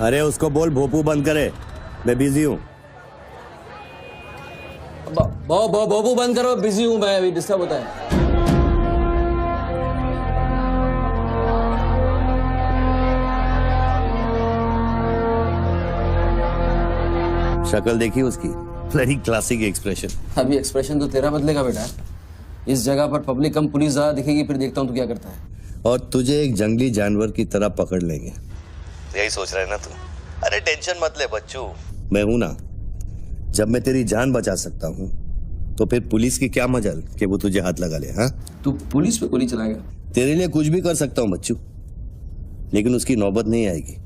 अरे उसको बोल भोपू बंद करे, मैं बिजी हूँ। बाबू बंद करो, बिजी हूँ मैं, अभी डिस्टर्ब होता है। शक्ल देखी उसकी, वेरी क्लासिक एक्सप्रेशन। अभी एक्सप्रेशन तो तेरा बदलेगा बेटा। इस जगह पर पब्लिक कम पुलिस ज्यादा दिखेगी, फिर देखता हूँ तू क्या करता है। और तुझे एक जंगली जानवर की तरह पकड़ लेंगे, यही सोच रहा है ना तू? अरे टेंशन मत ले बच्चू, मैं हूं ना। जब मैं तेरी जान बचा सकता हूं तो फिर पुलिस की क्या मजाल कि वो तुझे हाथ लगा ले। हाँ, तू पुलिस पे गोली चलाएगा? तेरे लिए कुछ भी कर सकता हूं बच्चू, लेकिन उसकी नौबत नहीं आएगी।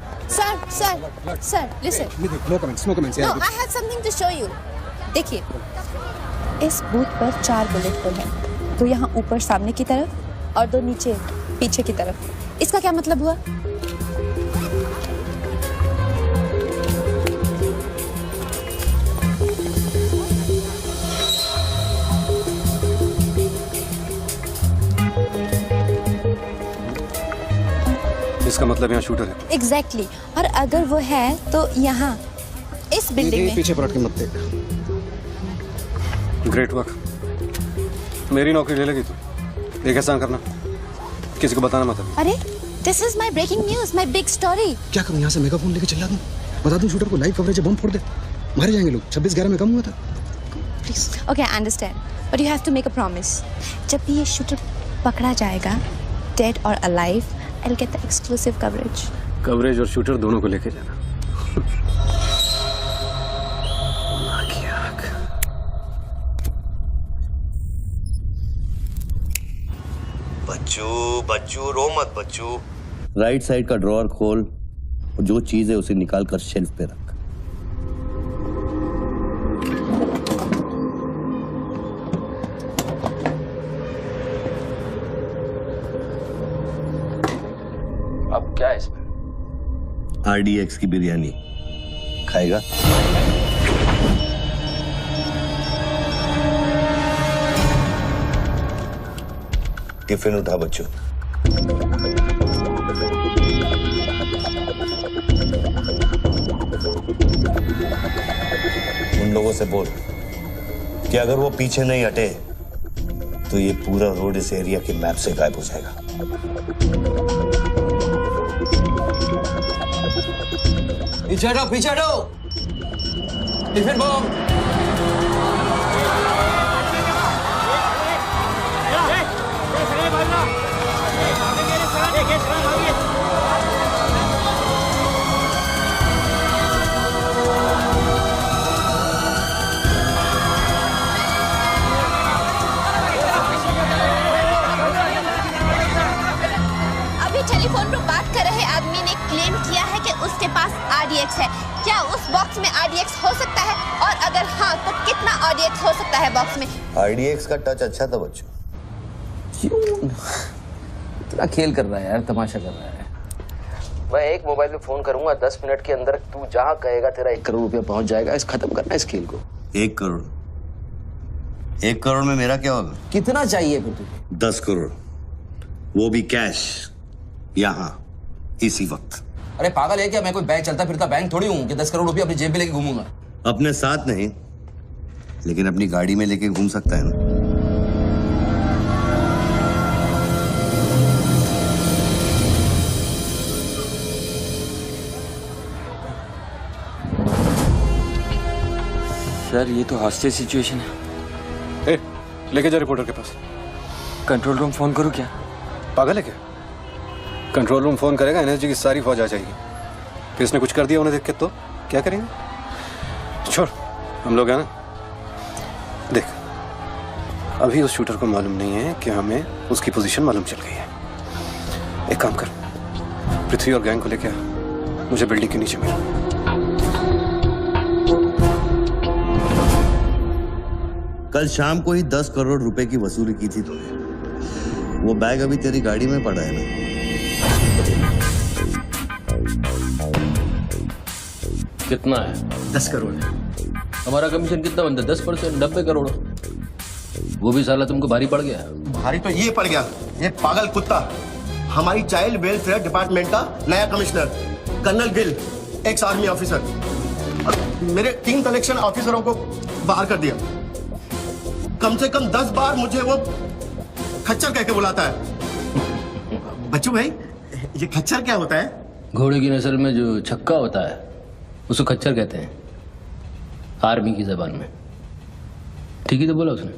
Sir, listen. No comments, no comments. No, I have something to show you. देखिए, इस बूथ पर 4 बुलेट होल है, 2 यहाँ ऊपर सामने की तरफ और 2 नीचे पीछे की तरफ। इसका क्या मतलब हुआ? इसका मतलब यहाँ शूटर है। एग्जैक्टली और अगर वो है तो यहाँ इस बिल्डिंग में। पीछे पलट के मत देख। Great work. मेरी नौकरी ले लेगी तू। एक एहसान करना, किसी को बताना मत। अरे this is my breaking news, my big story. क्या करूँ, यहाँ से मेगाफोन लेके चिल्ला दूँ, बता दूँ शूटर को लाइव कवरेज है, बम फोड़ दे, मारे जाएंगे लोग। 26/11 में कम हुआ था। Please okay I understand but you have to make a promise. जब भी ये शूटर पकड़ा जाएगा, डेड और alive, I will get the exclusive coverage. Coverage और शूटर दोनों को लेके जाना। बच्चू रो मत बच्चू। राइट साइड का ड्रॉअर खोल और जो चीज है उसे निकाल कर शेल्फ पे रख। अब क्या है इसमें? RDX की बिरयानी खाएगा? टिफिन उठा बच्चों। उन लोगों से बोल कि अगर वो पीछे नहीं हटे तो ये पूरा रोड इस एरिया के मैप से गायब हो जाएगा। पीछे हटो, पीछे हटो। Tiffin bomb. टेलीफोन पर बात कर रहे आदमी ने क्लेम किया है कि उसके पास RDX है। क्या उस बॉक्स में RDX हो सकता है? और अगर हाँ तो कितना RDX हो सकता है बॉक्स में? RDX का टच अच्छा था बच्चों। इतना खेल कर रहा है यार, तमाशा कर रहा है। मैं एक मोबाइल में फोन करूंगा, 10 मिनट के अंदर तू जहां कहेगा तेरा 1 करोड़ रुपया पहुंच जाएगा। इस खत्म करना इस खेल को। 1 करोड़? 1 करोड़ में मेरा क्या होगा? कितना चाहिए फिर तुझे? 10 करोड़, वो भी कैश, यहाँ इसी वक्त। अरे पागल है क्या? मैं कोई बैंक चलता फिरता बैंक थोड़ी हूँ कि 10 करोड़ रुपया अपनी जेब में लेके घूमूंगा। अपने साथ नहीं, लेकिन अपनी गाड़ी में लेके घूम सकता है ना। सर ये तो हॉस्टेज सिचुएशन है। ए, लेके जा रिपोर्टर के पास। कंट्रोल रूम फोन करूँ क्या? पागल है क्या? कंट्रोल रूम फोन करेगा, एनएसजी की सारी फौज आ जाएगी। फिर इसने कुछ कर दिया उन्हें देख के तो क्या करेंगे? छोड़, हम लोग हैं ना। देख, अभी उस शूटर को मालूम नहीं है कि हमें उसकी पोजीशन मालूम चल गई है। एक काम कर, पृथ्वी और गैंग को लेके आ, मुझे बिल्डिंग के नीचे मिल। कल शाम को ही 10 करोड़ रुपए की वसूली की थी तूने। वो बैग अभी तेरी गाड़ी में पड़ा है ना? कितना है? 10 करोड़। हमारा कमीशन कितना बनता है? 10%, 90 करोड़। वो भी साला तुमको भारी पड़ गया। भारी तो ये पड़ गया, ये पागल कुत्ता हमारी चाइल्ड वेलफेयर डिपार्टमेंट का नया commissioner colonel Gill, ex army officer, मेरे 3 कलेक्शन ऑफिसरों को बाहर कर दिया। कम से कम 10 बार मुझे वो खच्चर कह के बुलाता है। बच्चू भाई, ये खच्चर क्या होता है? घोड़े की नस्ल में जो छक्का होता है उसको खच्चर कहते हैं, आर्मी की जबान में। ठीक ही तो बोला उसने।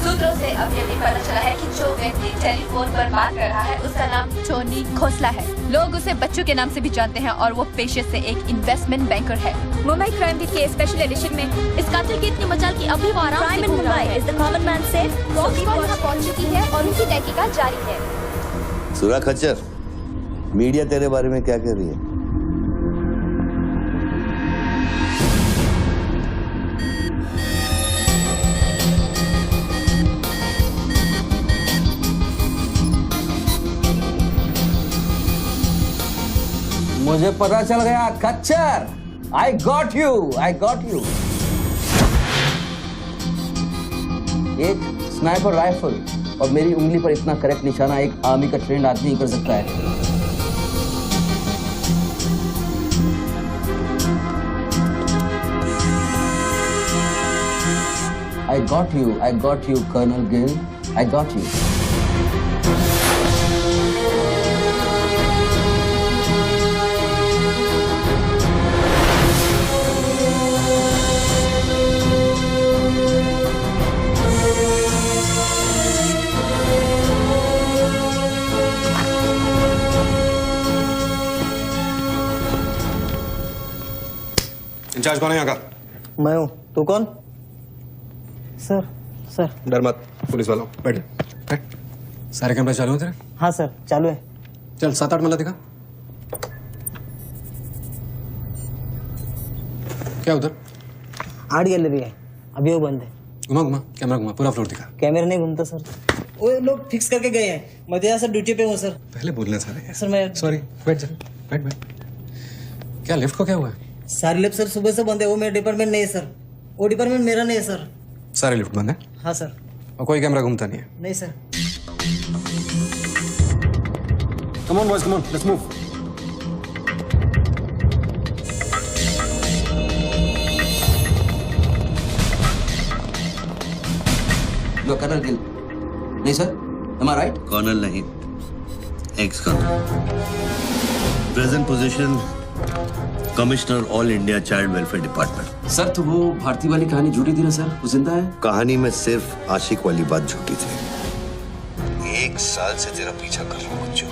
सूत्रों से अब ये भी पता चला है कि जो व्यक्ति टेलीफोन पर बात कर रहा है उसका नाम टोनी खोसला है। लोग उसे बच्चू के नाम से भी जानते हैं और वो पेशे से एक इन्वेस्टमेंट बैंकर है। मुंबई क्राइम बीट के स्पेशल एडिशन में इस कातिल की इतनी मचाल की अभी वो आराम से घूम रहा है। Is the common man safe? पहुंच चुकी है और उनकी तहकीकात जारी है। सुरा खच्चर, मीडिया तेरे बारे में क्या कह रही है? मुझे पता चल गया खच्चर। I got you. एक स्नाइपर राइफल और मेरी उंगली पर इतना करेक्ट निशाना एक आर्मी का ट्रेंड आदमी ही कर सकता है। I got you, Colonel Gill. I got you. In charge कौन है यहाँ का? मैं हूँ। तू कौन? सर डर मत, पुलिस वालों। बैठ। सारे कैमरे चालू हैं तेरे? हाँ सर, चालू है। चल 7-8 मल्ला दिखा। क्या उधर? आर्ट गैलरी है, अभी वो बंद है। घुमा कैमरा घुमा, पूरा फ्लोर दिखा। कैमरा नहीं घूमता सर, वो लोग फिक्स करके गए हैं। मैं तो यहाँ सर ड्यूटी पे हूँ सर। पहले बोलने सारे। सर मैं सॉरी, बैठ जा, बैठ। क्या लिफ्ट को क्या हुआ है? सारे लिफ्ट सर सुबह से बंद है। वो मेरा डिपार्टमेंट नहीं है सर, वो डिपार्टमेंट मेरा नहीं है सर। सारे लिफ्ट बंद है? हाँ सर। और कोई कैमरा घूमता नहीं है? नहीं sir. Come on boys, come on, let's move. लो कर्नल गिल। नहीं sir, am I right? Colonel नहीं, ex colonel. Present position commissioner all India child welfare department. Sir तो वो भारती वाली कहानी झूठी थी ना सर, वो जिंदा है? कहानी में सिर्फ आशिक वाली बात झूठी थी। 1 साल से तेरा पीछा कर रहा हूँ बच्चों,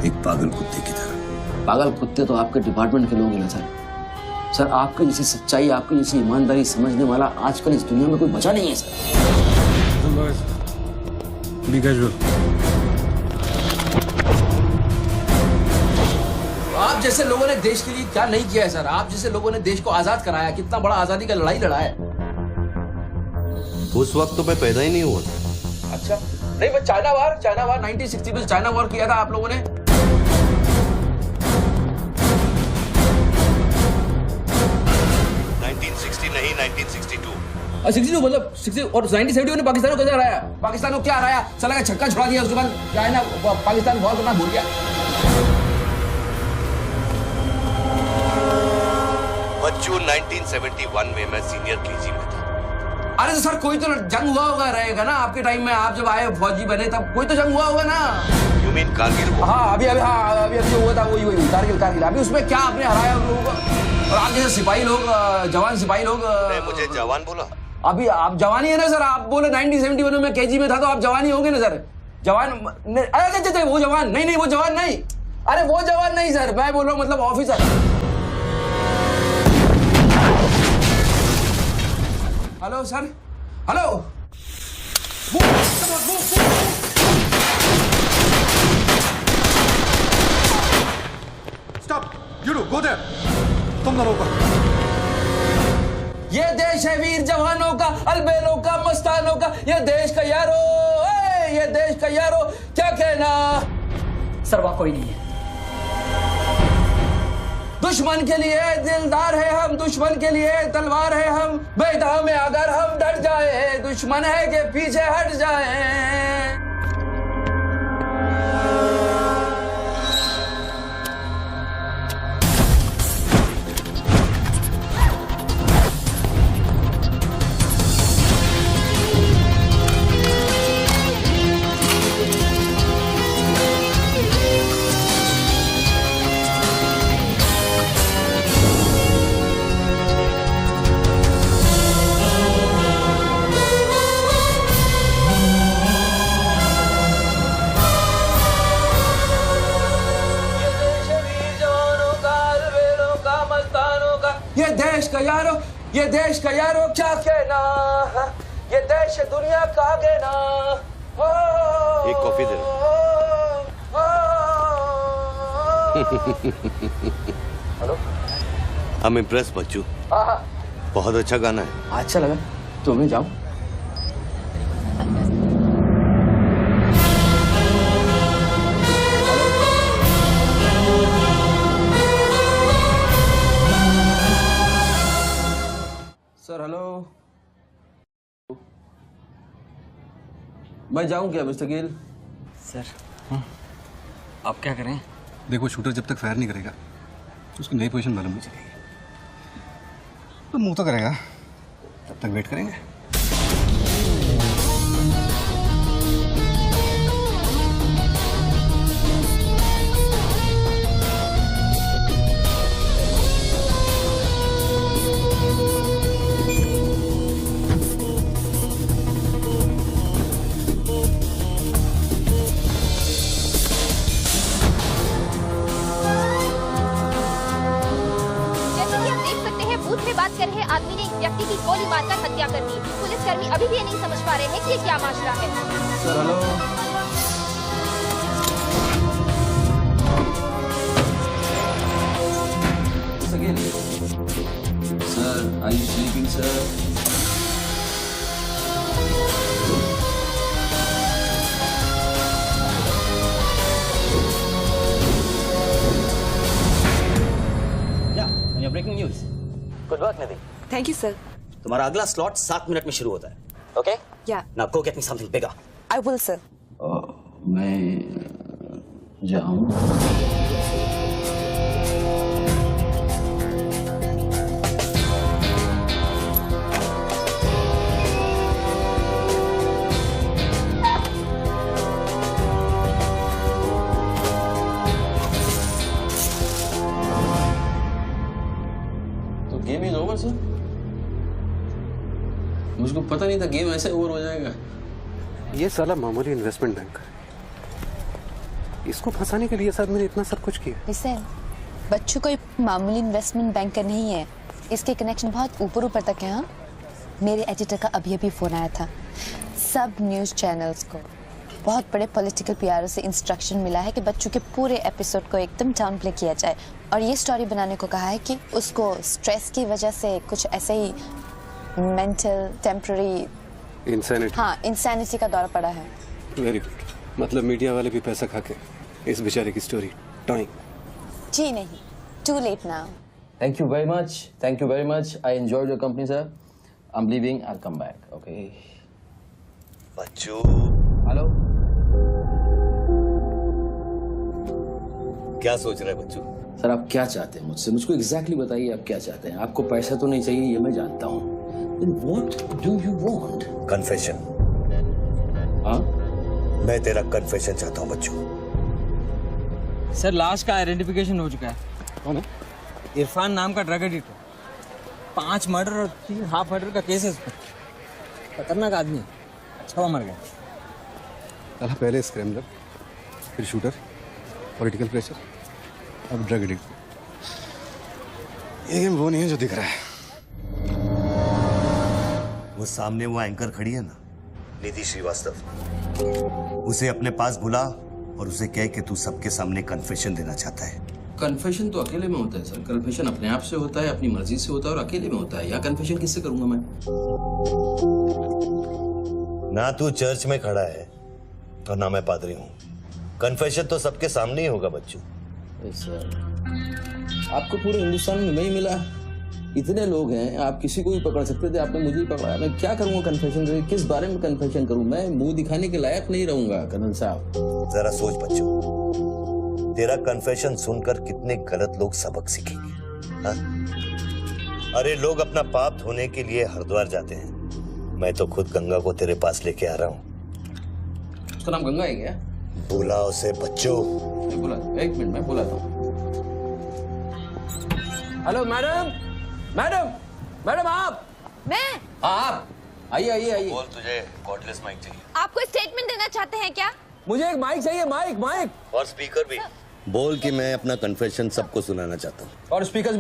एक पागल कुत्ते की तरह। पागल कुत्ते तो आपके डिपार्टमेंट के लोग हैं ना सर। सर आपके जैसी सच्चाई, आपके जैसी ईमानदारी समझने वाला आजकल इस दुनिया में कोई बचा नहीं है सर। B casual. आप जैसे लोगों ने देश के लिए क्या नहीं किया है सर। आप जैसे लोगों ने देश को आजाद कराया, कितना बड़ा आजादी का लड़ाई लड़ा है। उस वक्त तो मैं पैदा ही नहीं हुआ था। अच्छा नहीं, मैं चाइना वार 1960 में चाइना वार किया था आप लोगों ने। 1960 नहीं, 1962। 62 मतलब 60 और 1970 ने पाकिस्तान को कैसे हराया? पाकिस्तान को क्या हराया? साला का छक्का छुड़ा दिया, उसके बाद चाइना पाकिस्तान वॉर करना भूल गया। बच्चों 1971 में मैं सीनियर केजी में था। अरे तो सर कोई तो जंग हुआ होगा रहेगा ना आपके टाइम में। आप जब आए फौजी बने तब कोई तो जंग हुआ होगा ना। You mean Kargil? हाँ अभी जो हुआ था वही कारगिल। अभी उसमें क्या आपने हराया उन लोगों को? और आप जैसे सिपाही लोग, जवान सिपाही लोग। मुझे जवान बोला? अभी आप जवान ही है ना सर। आप बोले 1971 में मैं केजी में था, तो आप जवान ही होंगे ना सर। जवान अरे वो जवान नहीं, वो जवान नहीं। अरे वो जवान नहीं सर, मैं बोल रहा हूँ मतलब officer. Hello sir, hello. Stop, you do go there. तुम दोनों ऊपर। ये देश है वीर जवानों का, अलबेलों का, मस्तानों का। ये देश का यारो, ये देश का यारो, क्या कहना। सर वहाँ कोई नहीं है। दुश्मन के लिए दिलदार है हम, दुश्मन के लिए तलवार है हम। मैदान में अगर हम डट जाए, दुश्मन है के पीछे हट जाए। ये देश का यारो क्या कहना। ये देश दुनिया का कहना। एक coffee they. Hello, I'm impressed बच्चू। हाँ, बहुत अच्छा गाना है। अच्छा लगा तो मैं जाऊँ? सर हेलो, मैं जाऊं क्या मिस्टर गिल? सर आप क्या करें? देखो शूटर जब तक फायर नहीं करेगा उसकी नई पोजीशन मालूम नहीं चलेगी। तो मूव तो करेगा, तब तक वेट करेंगे। बात कर रहे आदमी ने एक व्यक्ति की गोली मारकर हत्या कर दी। पुलिसकर्मी अभी भी ये नहीं समझ पा रहे हैं कि ये क्या मामला है। Sir hello, sir are you sleeping sir? Breaking news. Good work Nidhi. Thank you sir. तुम्हारा अगला स्लॉट 7 मिनट में शुरू होता है। ओके? या now go get me something bigger. I will sir. मैं जाऊं? Game is over sir. मुझको पता नहीं था गेम ऐसे ओवर हो जाएगा। ये साला मामूली इन्वेस्टमेंट बैंकर, इसको फंसाने के लिए सर मैंने इतना सब कुछ किया। लिसन, बच्चू कोई मामूली इन्वेस्टमेंट बैंकर नहीं है, इसके कनेक्शन बहुत ऊपर ऊपर तक है। हाँ, मेरे एडिटर का अभी अभी फोन आया था। सब न्यूज चैनल्स को बहुत बड़े पॉलिटिकल पीआरओ से इंस्ट्रक्शन मिला है कि बच्चू के पूरे एपिसोड को एकदम डाउन प्ले किया जाए और ये स्टोरी बनाने को कहा है कि उसको स्ट्रेस की वजह से कुछ ऐसे ही मेंटल टेम्पररी इंसैनिटी। हाँ, इंसैनिटी का दौर पड़ा है। वेरी गुड, मतलब मीडिया वाले भी पैसा खा के इस बेचारे की स्टोरी टॉइंग। जी नहीं, too late now. Thank you very much. Thank you very much. I enjoyed your company, sir. I'm leaving. I'll come back. Okay. Bachchu. Hello. क्या सोच रहे हैं बच्चू? सर आप क्या चाहते हैं मुझसे? मुझको एग्जैक्टली बताइए आप क्या चाहते हैं। आपको पैसा तो नहीं चाहिए, ये मैं जानता हूँ। Then what do you want? Confession. हाँ? मैं तेरा कन्फेशन चाहता हूँ बच्चू। सर लाश का आइडेंटिफिकेशन हो चुका है। कौन है? इरफान नाम का ड्रग एडिक्ट है। 5 मर्डर और 3 हाफ मर्डर का केस है इसमें। खतरनाक आदमी है। अच्छा वो मर गया। साला पहले स्क्रैमलर, फिर शूटर, पॉलिटिकल प्रेशर, अब ड्रग एडिक्ट। ये गेम वो नहीं है जो दिख रहा है। वो सामने वो एंकर खड़ी है ना, निधि श्रीवास्तव, उसे अपने पास बुला और उसे कह कि तू सबके सामने कन्फेशन देना चाहता है। कन्फेशन तो अकेले में होता है सर। कन्फेशन अपने आप से होता है, अपनी मर्जी से होता है और अकेले में होता है। या कन्फेशन किससे करूंगा मैं? ना तू चर्च में खड़ा है और ना मैं पादरी हूँ। कन्फेशन तो सबके सामने ही होगा बच्चू। सर आपको पूरे हिंदुस्तान में मैं ही मिला। इतने लोग हैं, आप किसी को भी पकड़ सकते थे, आपने मुझे ही पकड़ा। मैं क्या करूंगा कन्फेशन करके? किस बारे में कन्फेशन करूं? मैं मुंह दिखाने के लायक नहीं रहूंगा कर्नल साहब। जरा सोच बच्चू, तेरा कन्फेशन सुनकर कितने गलत लोग सबक सीखेंगे। हाँ? अरे लोग अपना पाप धोने के लिए हरिद्वार जाते हैं, मैं तो खुद गंगा को तेरे पास लेके आ रहा हूँ। उसका नाम गंगा है क्या? बुला उसे बच्चू। बुला, एक मिनट मैं बुलाता हूँ। हेलो मैडम, मैडम, मैडम आप? मैं? आप आइए आइए आइए। बोल, तुझे कॉर्डलेस माइक चाहिए? आप कोई स्टेटमेंट देना चाहते हैं क्या? मुझे एक माइक चाहिए, माइक माइक और स्पीकर भी। बोल कि मैं अपना कन्फेशन सबको सुनाना चाहता हूँ। और स्पीकर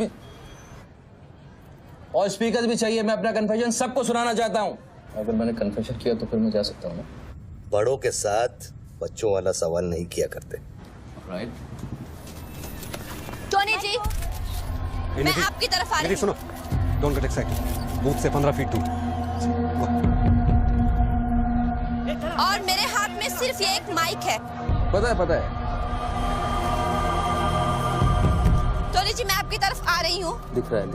भी चाहिए। मैं अपना कन्फेशन सबको सुनाना चाहता हूँ। अगर मैंने कन्फेशन किया तो फिर मैं जा सकता हूँ ना? बड़ों के साथ बच्चों वाला सवाल नहीं किया करते। राइट। टोनी जी, मैं आपकी तरफ आ रही हूँ। सुनो, डोंट गेट एक्साइटेड। बूथ से 15 फीट दूर। और मेरे हाथ में सिर्फ ये एक माइक है। पता है। टोनी जी, मैं आपकी तरफ आ रही हूँ। दिख रहा है।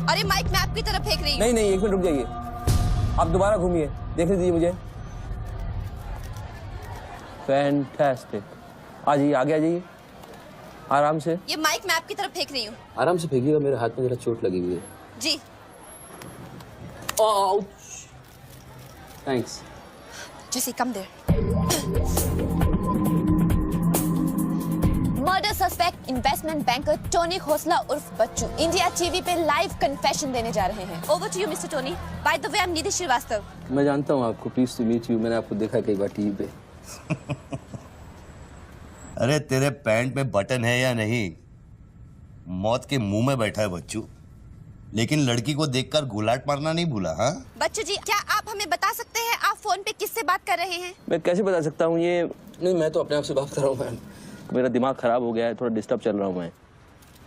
और ये माइक मैं आपकी तरफ फेंक रही हूँ। नहीं, एक मिनट रुक जाइए। आप दोबारा घूमिए, देख लीजिए मुझे। फैंटास्टिक। आ जाइए, आगे आ जाइए, आराम से। ये माइक मैं आपकी तरफ फेंक रही हूँ। आराम से फेंकिएगा, मेरे हाथ में जरा चोट लगी हुई है। जी। Thanks. Jesse, come there. Murder suspect investment banker Tony Khosla उर्फ बच्चू इंडिया टीवी पे लाइव कन्फेशन देने जा रहे हैं। Over to you Mister Tony. By the way, I am Nidhi Srivastava. मैं जानता हूँ आपको, प्लीज टू मीट यू। मैंने आपको देखा कई बार टीवी पे। अरे तेरे पैंट में बटन है या नहीं? मौत के मुंह में बैठा है बच्चू, लेकिन लड़की को देखकर गुलाट मारना नहीं भूला। हाँ बच्चू जी, क्या आप हमें बता सकते हैं आप फोन पे किससे बात कर रहे हैं? मैं कैसे बता सकता हूँ ये? नहीं, मैं तो अपने आप से बात कर रहा हूँ मैम। मेरा दिमाग खराब हो गया है, थोड़ा डिस्टर्ब चल रहा हूँ मैं।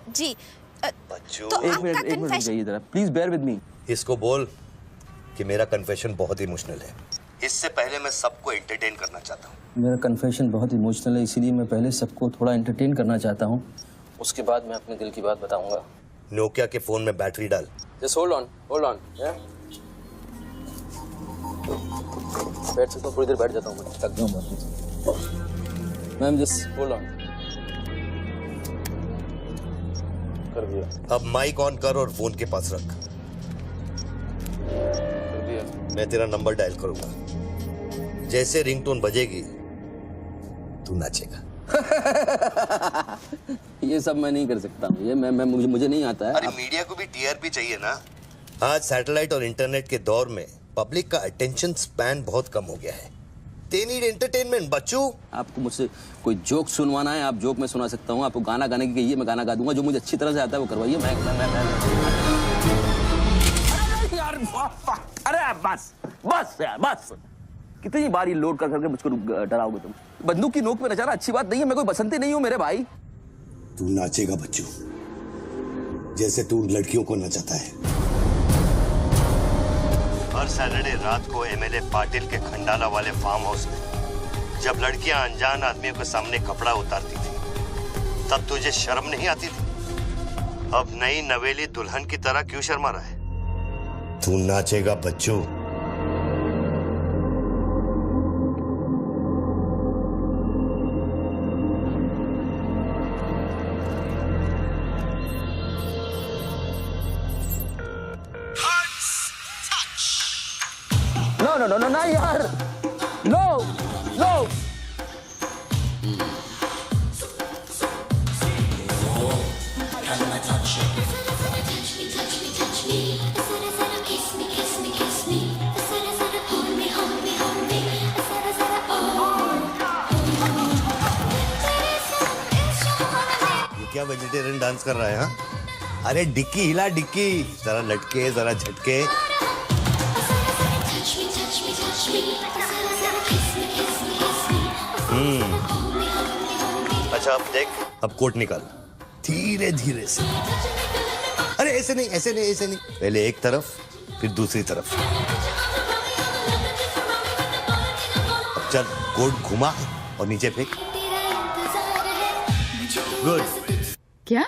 जी। बच्चू, तो एक मिनट रुक जाइए जरा, प्लीज बेयर विद मी। इसको बोल कि मेरा कन्फेशन बहुत इमोशनल है। इससे पहले मैं सबको एंटरटेन करना चाहता हूँ। मेरा कन्फेशन बहुत इमोशनल है, इसीलिए मैं पहले सबको थोड़ा एंटरटेन करना चाहता हूँ, उसके बाद मैं अपने दिल की बात बताऊंगा। नोकिया के फोन में बैटरी डाल। Just hold on. बैठ सकता हूँ, थोड़ी देर बैठ जाता हूँ, मैं थक जाऊँ। Ma'am just hold on. कर दिया। अब माइक ऑन कर और फोन के पास रख। कर दिया। मैं तेरा नंबर डायल करूंगा, जैसे रिंगटोन बजेगी तू नाचेगा। ये सब मैं नहीं कर सकता हूँ, ये मैं मुझे नहीं आता है। अरे मीडिया को भी टीआरपी चाहिए ना। आज सैटेलाइट और इंटरनेट के दौर में पब्लिक का अटेंशन स्पैन बहुत कम हो गया है। They need entertainment, बच्चू। आपको मुझसे कोई जोक सुनवाना है, आप जोक में सुना सकता हूँ। आपको गाना गाने की कहिए, मैं गाना गा दूंगा। जो मुझे अच्छी तरह से आता है वो करवाइए। अरे बस कितनी बार ये लोड कर करके मुझको डराओगे तुम? बंदूक की नोक पे नचाना अच्छी बात नहीं है। मैं कोई बसंती नहीं हूँ मेरे भाई। तू नाचेगा बच्चू, जैसे तू लड़कियों को नचाता है। हर सैटरडे रात को एमएलए पाटिल के खंडाला वाले फार्म हाउस में जब लड़कियां अनजान आदमियों के सामने कपड़ा उतारती थी, तब तुझे शर्म नहीं आती थी? अब नई नवेली दुल्हन की तरह क्यों शर्मा रहा है? तू नाचेगा बच्चू। No, यार, no. ये क्या वेजिटेरियन डांस कर रहा है? हाँ, अरे डिक्की हिला, डिक्की जरा लटके, जरा झटके। अच्छा अब देख, अब कोट निकाल धीरे धीरे से। अरे ऐसे नहीं। पहले एक तरफ फिर दूसरी तरफ। अब चल कोट घुमा और नीचे फेंक। गुड। क्या?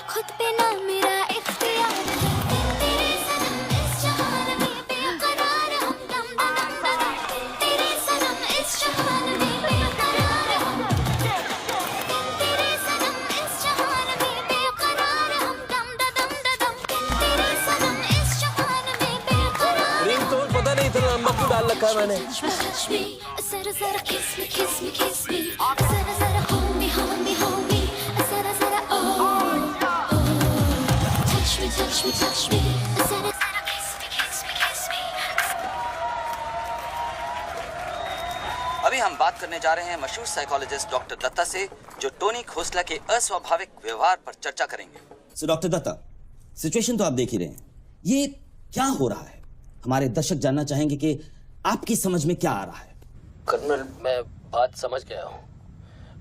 खुद पे ना मेरा इख्तियार है। तेरे सनम इस जहान में बेकरार हम दम दम। तेरे सनम इस जहान में बेकरार हम। तेरे सनम इस जहान में बेकरार हम दम दम। तेरे सनम इस जहान में बेकरार। रिंग तो पता नहीं था, नंबर क्यों डाल रखा है मैंने? जरा जरा kiss me। जरा जरा hold me। जरा जरा touch me। जरा जरा kiss me। अभी हम बात करने जा रहे हैं मशहूर साइकोलॉजिस्ट डॉक्टर दत्ता से, जो टोनी खोसला के अस्वाभाविक व्यवहार पर चर्चा करेंगे। सो डॉक्टर दत्ता, सिचुएशन तो आप देख ही रहे हैं, ये क्या हो रहा है? हमारे दर्शक जानना चाहेंगे कि आपकी समझ में क्या आ रहा है। कर्नल, मैं बात समझ गया हूँ।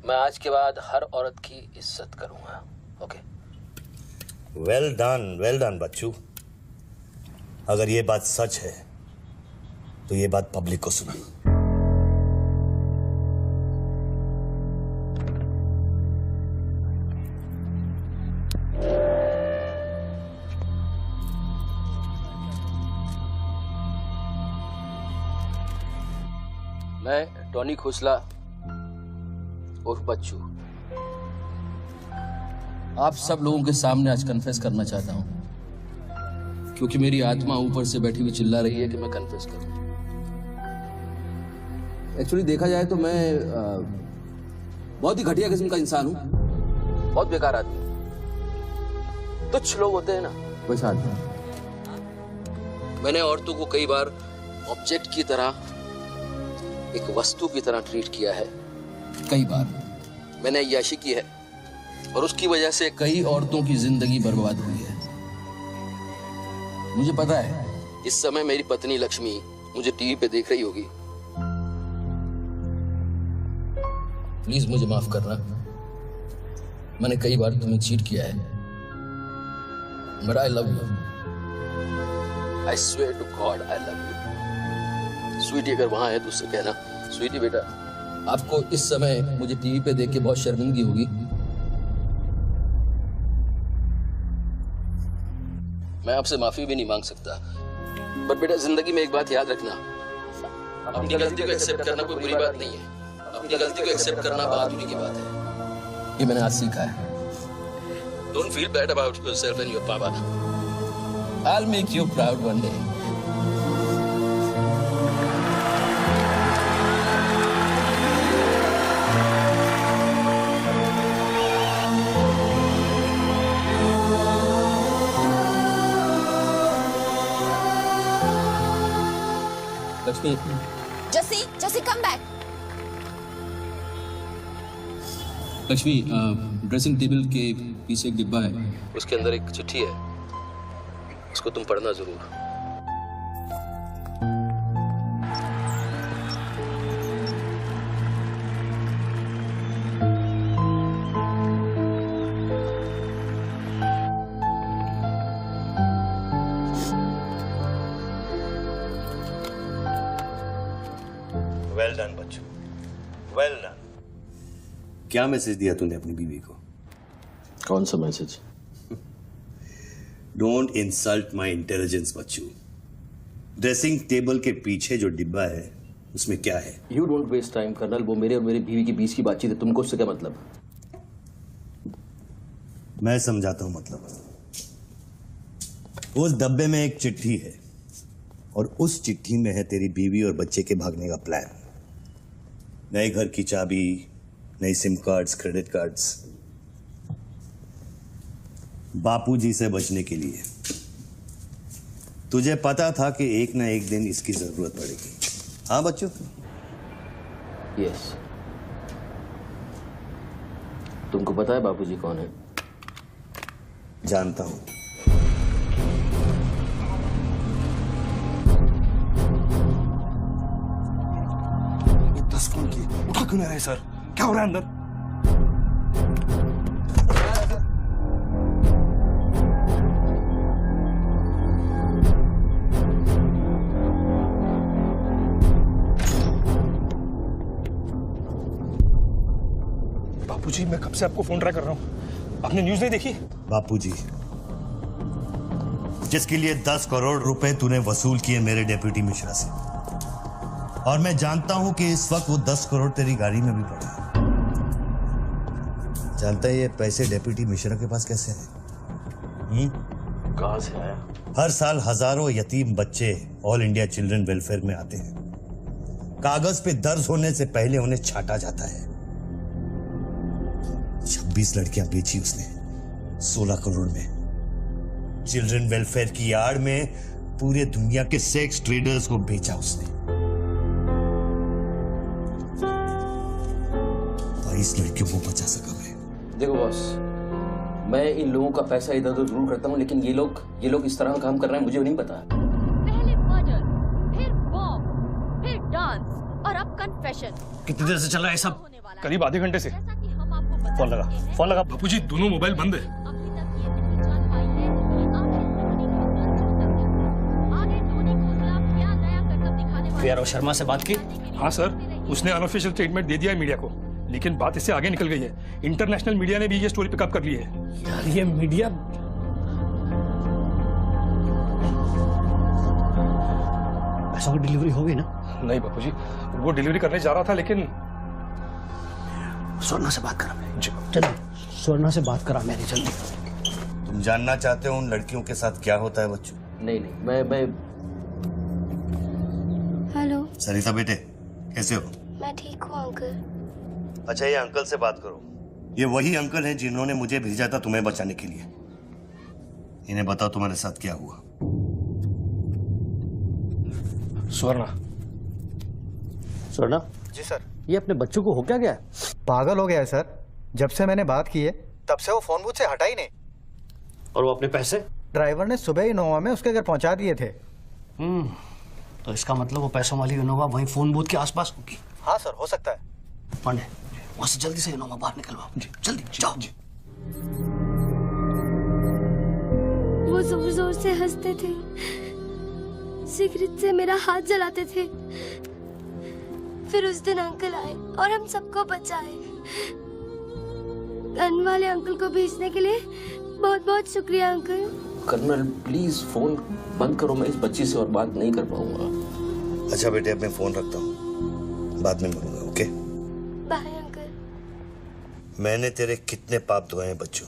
मैं आज के बाद हर औरत की इज्जत करूंगा। ओके? वेल डन बच्चू। अगर ये बात सच है तो ये बात पब्लिक को सुना। मैं टोनी खोसला उर्फ बच्चू आप सब लोगों के सामने आज कन्फेस करना चाहता हूं, क्योंकि मेरी आत्मा ऊपर से बैठी हुई चिल्ला रही है कि मैं कन्फेस करूं। एक्चुअली देखा जाए तो मैं बहुत ही घटिया किस्म का इंसान हूं, बहुत बेकार आदमी। तुच्छ लोग होते हैं ना, वैसा आदमी। मैंने औरतों को कई बार ऑब्जेक्ट की तरह, एक वस्तु की तरह ट्रीट किया है। कई बार मैंने अय्याशी की है और उसकी वजह से कई औरतों की जिंदगी बर्बाद हुई है। मुझे पता है इस समय मेरी पत्नी लक्ष्मी मुझे टीवी पे देख रही होगी। प्लीज मुझे माफ करना, मैंने कई बार तुम्हें चीट किया है, but I love you. I swear to God I love you. Sweetie अगर वहां है तो उससे कहना, स्वीटी बेटा आपको इस समय मुझे टीवी पे देख के बहुत शर्मिंदगी होगी। मैं आपसे माफी भी नहीं मांग सकता, पर बेटा जिंदगी में एक बात याद रखना, अपनी गलती को एक्सेप्ट करना कोई बुरी बात नहीं है, अपनी गलती को एक्सेप्ट करना बहादुरी की बात है। ये मैंने आज सीखा है। Don't feel bad about yourself and your पापा। I'll make you proud one day. Lakshmi, जसी come back. Lakshmi, dressing table के पीछे एक डिब्बा है, उसके अंदर एक चिट्ठी है, उसको तुम पढ़ना जरूर। Well done Bachchu, well done. क्या मैसेज दिया तूने अपनी बीवी को? कौन सा message? Don't insult my intelligence Bachchu. Dressing table के पीछे जो डिब्बा है उसमें क्या है? You don't waste time colonel, वो मेरे और मेरी बीवी के बीच की बातचीत है, तुमको उससे क्या मतलब? मैं समझाता हूं मतलब। उस डब्बे में एक चिट्ठी है और उस चिट्ठी में है तेरी बीवी और बच्चे के भागने का प्लान। नए घर की चाबी, नई सिम कार्ड्स, क्रेडिट कार्ड्स, बापूजी से बचने के लिए। तुझे पता था कि एक ना एक दिन इसकी जरूरत पड़ेगी। हाँ बच्चों? यस। तुमको पता है बापूजी कौन है? जानता हूं। दस फोन किए, उठा क्यों नहीं रहे सर? क्या हो रहा है अंदर? बापूजी, मैं कब से आपको फोन ट्राई कर रहा हूं, आपने न्यूज नहीं देखी? बापूजी, जिसके लिए 10 करोड़ रुपए तूने वसूल किए मेरे डेप्यूटी मिश्रा से, और मैं जानता हूं कि इस वक्त वो 10 करोड़ तेरी गाड़ी में भी पड़े। जानता है ये पैसे डेप्यूटी मिश्रा के पास कैसे हैं? कहां से आया? हर साल हजारों यतीम बच्चे ऑल इंडिया चिल्ड्रन वेलफेयर में आते हैं। कागज पे दर्ज होने से पहले उन्हें छांटा जाता है। 26 लड़कियां बेची उसने 16 करोड़ में। चिल्ड्रन वेलफेयर की आड़ में पूरे दुनिया के सेक्स ट्रेडर्स को बेचा उसने। 22 लड़कियों को बचा सका मैं। देखो बॉस, मैं इन लोगों का पैसा इधर उधर जरूर करता हूँ, लेकिन ये लोग इस तरह काम कर रहे हैं, मुझे नहीं पता। पहले मर्डर, फिर बॉम्ब, फिर डांस और अब कन्फेशन। कितनी देर से चल रहा है सब? करीब आधे घंटे से। फोन लगा। बापूजी दोनों मोबाइल बंद है। वीआरओ शर्मा से बात की? हाँ सर, उसने अनऑफिशियल स्टेटमेंट दे दिया है मीडिया को, लेकिन बात इससे आगे निकल गई है। इंटरनेशनल मीडिया ने भी ये स्टोरी पिकअप कर ली है। यार ये मीडिया पैसों की डिलीवरी हो गई ना? नहीं बापूजी, वो डिलीवरी करने जा रहा था लेकिन स्वर्णा से बात करा मेरी, जल्दी स्वर्णा से बात करा मेरी जल्दी। तुम जानना चाहते हो उन लड़कियों के साथ क्या होता है बच्चों? नहीं मैं हेलो सरिता बेटे, कैसे हो? मैं ठीक हूँ अंकल। अच्छा, ये अंकल से बात करो। ये वही अंकल हैं जिन्होंने मुझे भेजा था तुम्हें बचाने के लिए। इन्हें बताओ तुम्हारे साथ क्या हुआ। स्वर्णा। स्वर्णा जी सर। ये अपने बच्चों को हो क्या गया? पागल हो गया है सर। जब से मैंने बात की है तब से वो फोन बूथ से हटा ही नहीं। और वो अपने पैसे? ड्राइवर ने सुबह इनोवा में उसके घर पहुंचा दिए थे। तो इसका मतलब वो पैसों वाली इनोवा वहीं फोन बूथ के आसपास होगी। हाँ सर, हो सकता है। पांडे, वहां से जल्दी से इनोवा बाहर निकलवाओ। जल्दी जाओ। वो जोर जोर से हंसते थे, सिगरेट से मेरा हाथ जलाते थे। फिर उस दिन अंकल आए और हम सबको बचाए। गन वाले अंकल को भेजने के लिए बहुत बहुत शुक्रिया अंकल। कर्नल प्लीज फोन बंद करो, मैं इस बच्ची से और बात नहीं कर पाऊंगा। अच्छा बेटे, अब मैं फोन रखता हूँ, बाद में मिलूंगा। Okay bye uncle. मैंने तेरे कितने पाप धोए हैं बच्चों।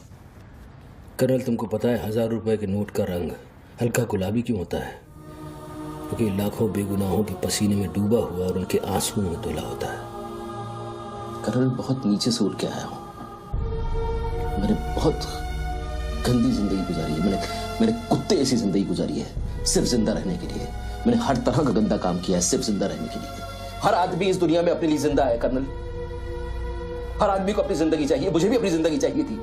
कर्नल तुमको पता है 1000 रुपए के नोट का रंग हल्का गुलाबी क्यों होता है? क्योंकि लाखों बेगुनाहों के पसीने में डूबा हुआ और उनके आंसुओं में धुला होता है। कर्नल बहुत नीचे से उठ के आया हूं। मैंने बहुत गंदी जिंदगी गुजारी है। मैंने कुत्ते ऐसी जिंदगी गुजारी है सिर्फ जिंदा रहने के लिए। मैंने हर तरह का गंदा काम किया है सिर्फ जिंदा रहने के लिए। हर आदमी इस दुनिया में अपने लिए जिंदा है कर्नल। हर आदमी को अपनी जिंदगी चाहिए। मुझे भी अपनी जिंदगी चाहिए थी,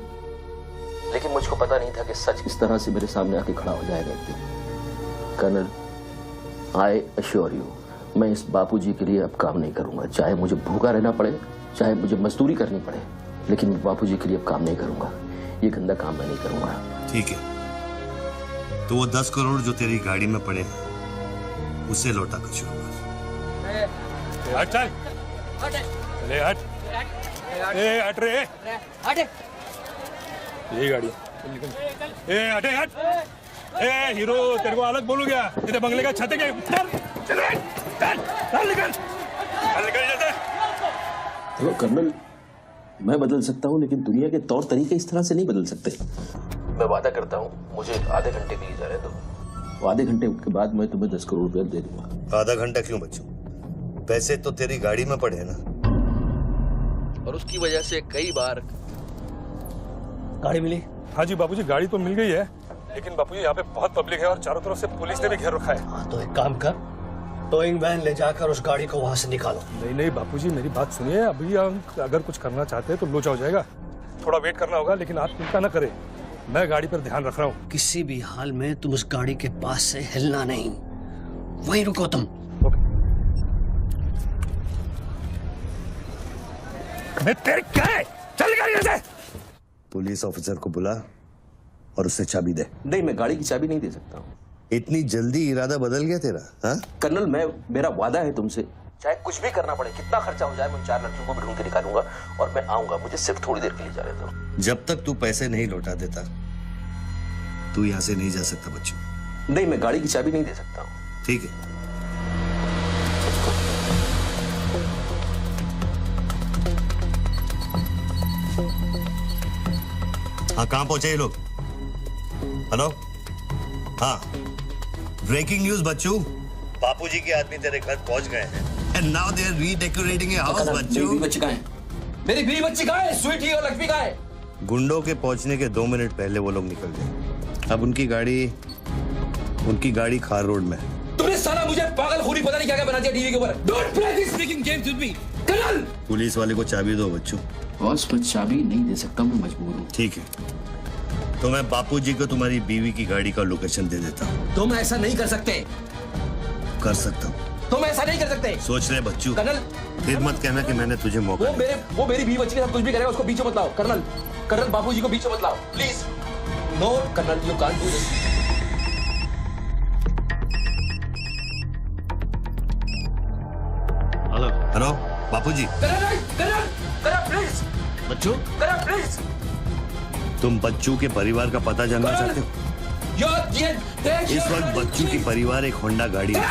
लेकिन मुझको पता नहीं था कि सच इस तरह से मेरे सामने आके खड़ा हो जाएगा एक दिन। कर्नल, आई अश्योर यू, मैं इस बापूजी के लिए अब काम नहीं करूंगा। चाहे मुझे भूखा रहना पड़े, चाहे मुझे मजदूरी करनी पड़े, लेकिन मैं बापूजी के लिए अब काम नहीं करूंगा। ये गंदा काम मैं नहीं करूंगा। ठीक है, तो वो 10 करोड़ जो तेरी गाड़ी में पड़े हैं उसे लौटा कर शुरू कर। हट चल, ले हट, ए हट रे, हट। यही गाड़ी ए हटे हट। ए हीरो, तेरे को अलग बोलू क्या? तेरे बंगले का छत है क्या? चल निकल जल्दी। हेलो कर्नल, मैं बदल सकता हूँ लेकिन दुनिया के तौर तरीके इस तरह से नहीं बदल सकते। मैं वादा करता हूँ, मुझे आधे घंटे के लिए जाने दो। वो आधे घंटे के बाद मैं तुम्हें 10 करोड़ रुपया दे दूंगा। आधा घंटा क्यों बच्चों? पैसे तो तेरी गाड़ी में पड़े हैं ना। और उसकी वजह से कई बार गाड़ी मिली? हाँ जी बापूजी, गाड़ी तो मिल गई है, लेकिन बापूजी यहाँ पे बहुत पब्लिक है और चारों तरफ से पुलिस ने भी घेर रखा है। हाँ तो एक काम कर, टोइंग वैन ले जाकर उस गाड़ी को वहां से निकालो। नहीं बापूजी, मेरी बात सुनिए। अभी अगर कुछ करना चाहते हैं तो लोचा हो जाएगा। थोड़ा वेट करना होगा, लेकिन आप चिंता न करें, मैं गाड़ी पर ध्यान रख रहा हूँ। किसी भी हाल में तुम उस गाड़ी के पास से हिलना नहीं, वहीं रुको तुम। मैं तेरे क्या है? चल गाड़ी से। पुलिस ऑफिसर को बुला और उससे चाबी दे। नहीं, मैं गाड़ी की चाबी नहीं दे सकता हूँ। इतनी जल्दी इरादा बदल गया तेरा? हाँ कर्नल, मेरा वादा है तुमसे, चाहे कुछ भी करना पड़े, कितना खर्चा हो जाए, मैं 4 लड़कियों को भी ढूंढ के निकालूंगा और मैं आऊंगा। मुझे सिर्फ थोड़ी देर के लिए जाने दो। जब तक तू पैसे नहीं लौटा देता तू यहाँ से नहीं जा सकता बच्चों। नहीं, मैं गाड़ी की चाबी नहीं दे सकता हूँ। ठीक है, हाँ कहाँ पहुंचे ये लोग? हेलो, हाँ ब्रेकिंग न्यूज बच्चू, बापूजी के आदमी तेरे घर पहुंच गए हैं and now they are redecorating a house Bachchu. मेरी बच्ची कहाँ है? मेरी बीवी बच्ची कहाँ है? स्वीटी और लक्ष्मी कहाँ है? गुंडों के पहुंचने के 2 मिनट पहले वो लोग निकल गए। अब उनकी गाड़ी खार रोड में है। तुमने साला मुझे पागलखोरी पता नहीं क्या क्या बना दिया टीवी के ऊपर। Don't play this speaking games with me colonel. Police वाले को चाबी दो बच्चू। बॉस, मैं चाबी नहीं दे सकता, मैं मजबूर हूँ। ठीक है, तो मैं बापूजी को तुम्हारी बीवी की गाड़ी का लोकेशन दे देता हूँ। तुम ऐसा नहीं कर सकते। कर सकता हूँ। तुम ऐसा नहीं कर सकते। सोच रहे बच्चू, कर्नल फिर मत कहना कि मैंने तुझे मौका दिया। वो मेरी बीवी बच्ची के साथ कुछ भी करेगा उसको बीच में मत लाओ। कर्नल बाबूजी को बीच में मत लाओ please. No colonel, you can't do this. Hello Bapuji. Colonel please. Bachchu, colonel please. तुम बच्चू के परिवार का पता जानना चाहते हो? इस वक्त बच्चू की परिवार एक होंडा गाड़ी में।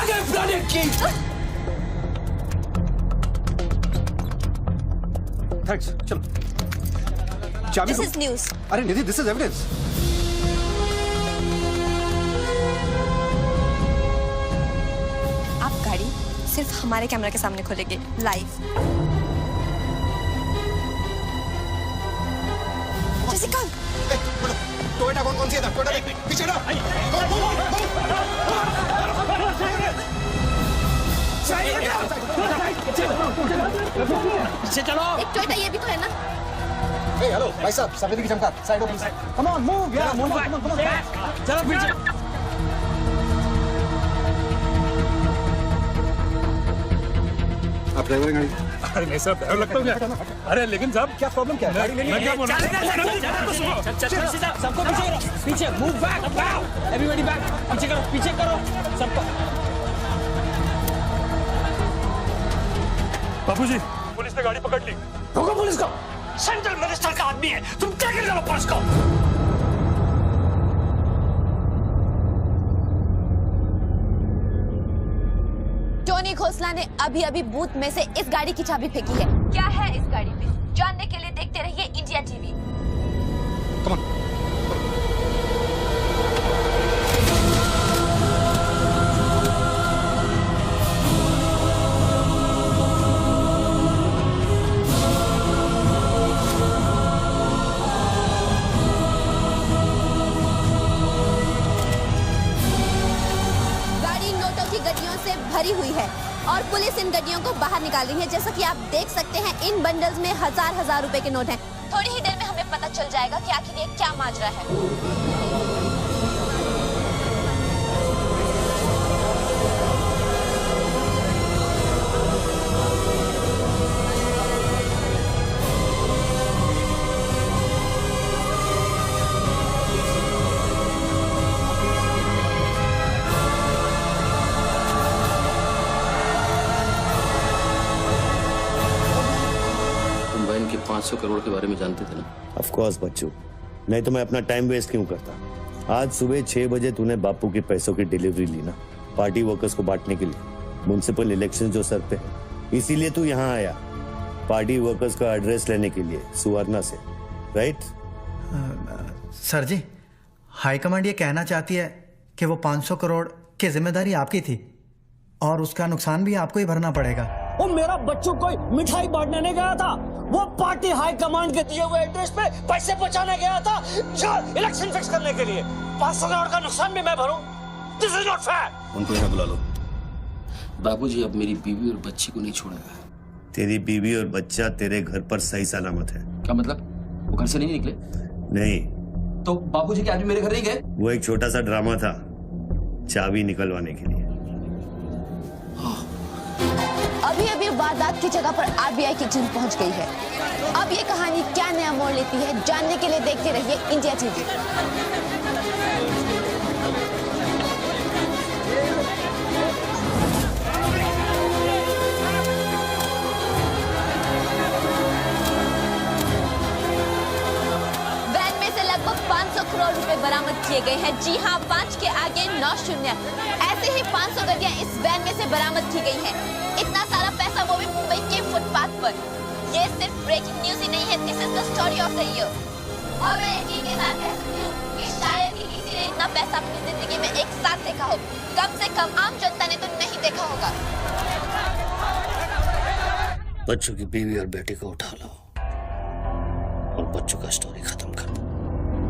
थैंक्स, चलो। चाबी दिस इज न्यूज़। अरे निधि, दिस इज एविडेंस। आप गाड़ी सिर्फ हमारे कैमरा के सामने खोलेंगे लाइव। जेसिका, टोयोटा कौन सी है? टोयोटा देख पीछे ना। पीछे चलो। एक टोयोटा ये भी तो है ना। हेलो भाई साहब, सफेदी की चमकार, side please. Come on move यार, मूव कम ऑन। चलो पीछे। आप ड्राइवर हैं गाड़ी? अरे नहीं साहब, ड्राइवर लगता हूँ क्या? अरे लेकिन साहब क्या प्रॉब्लम क्या है? गाड़ी लेनी मैं क्या बोल रहा हूँ? सबको पीछे मूव बैक, एवरीबॉडी बैक। पीछे करो सबको। बापूजी, पुलिस ने गाड़ी पकड़ ली। रोको पुलिस को। सेंट्रल मिनिस्टर का आदमी है, तुम टैकल करो पुलिस को। टोनी खोसला ने अभी बूथ में से इस गाड़ी की चाबी फेंकी है। क्या है इस गाड़ी में, जानने के लिए देखते रहिए इंडिया टीवी। Come on. भरी हुई है और पुलिस इन गड्डियों को बाहर निकाल रही है। जैसा कि आप देख सकते हैं, इन बंडल्स में हजार रुपए के नोट हैं। थोड़ी ही देर में हमें पता चल जाएगा कि आखिर ये क्या माजरा है। तुम बहन के 500 करोड़ के बारे में जानते थे ना? ऑफ कोर्स बच्चू, नहीं तो मैं अपना टाइम वेस्ट क्यों करता। आज सुबह 6 बजे तूने बापू के पैसों की डिलीवरी ली ना, पार्टी वर्कर्स को बांटने के लिए। म्युनिसिपल इलेक्शन जो सर पे है, इसीलिए तू यहाँ आया, पार्टी वर्कर्स का एड्रेस लेने के लिए सुवर्णा से, राइट? सर जी, हाईकमांड ये कहना चाहती है कि वो 500 करोड़ की जिम्मेदारी आपकी थी और उसका नुकसान भी आपको ही भरना पड़ेगा। वो मेरा बच्चों को मिठाई बांटने नहीं गया था, वो पार्टी हाई कमांड के दिए हुए एड्रेस पे पैसे पहुंचाने गया था इलेक्शन फिक्स करने के लिए। 500 करोड़ का नुकसान भी मैं भरूं? This is not fair. उनको यहाँ बुला लो। बाबूजी अब मेरी बीवी और बच्ची को नहीं छोड़ेगा। तेरी बीवी और बच्चा तेरे घर पर सही सलामत है। क्या मतलब? वो घर से नहीं निकले? नहीं। तो बापूजी के आदमी मेरे घर नहीं गए? वो एक छोटा सा ड्रामा था, चाबी निकलवाने के लिए। अभी वारदात की जगह पर आरबीआई की टीम पहुंच गई है। अब ये कहानी क्या नया मोड़ लेती है, जानने के लिए देखते रहिए इंडिया टीवी। वैन में से लगभग 500 करोड़ रुपए बरामद किए गए हैं। जी हाँ, 5 के आगे 9 शून्य। ऐसे ही 500 गड्डियां इस वैन में से बरामद की गई हैं। इतना सारा पैसा, वो भी मुंबई के फुटपाथ पर। ये सिर्फ ब्रेकिंग न्यूज ही नहीं है, this is the story of the year. और मैं यकीन के साथ कह सकती हूँ कि शायद ही किसी ने इतना पैसा अपनी जिंदगी में एक साथ देखा हो। कम से कम आम जनता ने तो नहीं देखा होगा। बच्चों की बीवी और बेटी को उठा लो और बच्चों का स्टोरी खत्म कर दो।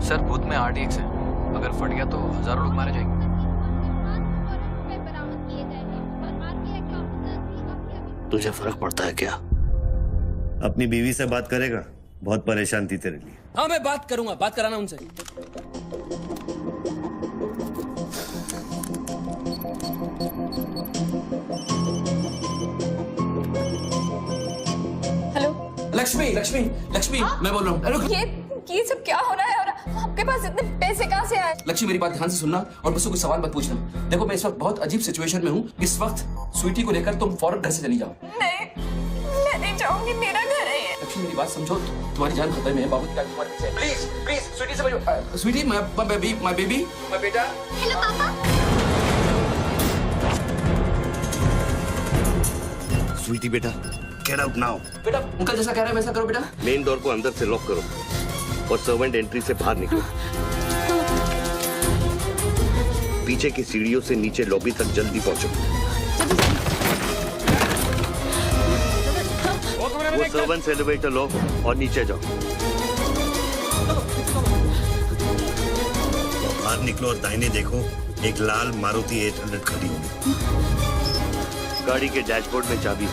सर, बूथ में RDX है, अगर फट गया तो हजारों लोग मारे जाएंगे। तुझे फर्क पड़ता है क्या? अपनी बीवी से बात करेगा? बहुत परेशान थी तेरे लिए। हाँ, मैं बात करूंगा, बात कराना उनसे। लक्ष्मी लक्ष्मी लक्ष्मी मैं बोल रहा हूँ। रुक। ये सब क्या हो रहा है और आपके पास इतने पैसे कहाँ से आए? लक्ष्मी मेरी बात ध्यान से सुनना और मुझसे कोई सवाल मत पूछना। देखो मैं इस वक्त बहुत अजीब सिचुएशन में हूँ। इस वक्त स्वीटी को लेकर तुम फौरन घर से चली जाओ। नहीं, मैं नहीं जाऊंगी, मेरा घर है ये। लक्ष्मी मेरी बात समझो, तुम्हारी जान खतरे में है। बाबू की तुम्हारे पीछे। प्लीज प्लीज स्वीटी समझो। स्वीटी माय बेबी माय बेटा। हेलो पापा। स्वीटी बेटा, गेट आउट नाउ। बेटा अंकल जैसा कह रहा है वैसा करो बेटा। मेन डोर को अंदर से लॉक करो और सर्वेंट एंट्री से बाहर निकलो। पीछे की सीढ़ियों से नीचे लॉबी तक जल्दी पहुंचो। वो सर्वेंट्स एलिवेटर लो और नीचे जाओ। बाहर निकलो और दाहिने देखो, एक लाल मारुति 800 खड़ी होगी। गाड़ी के डैशबोर्ड में चाबी है।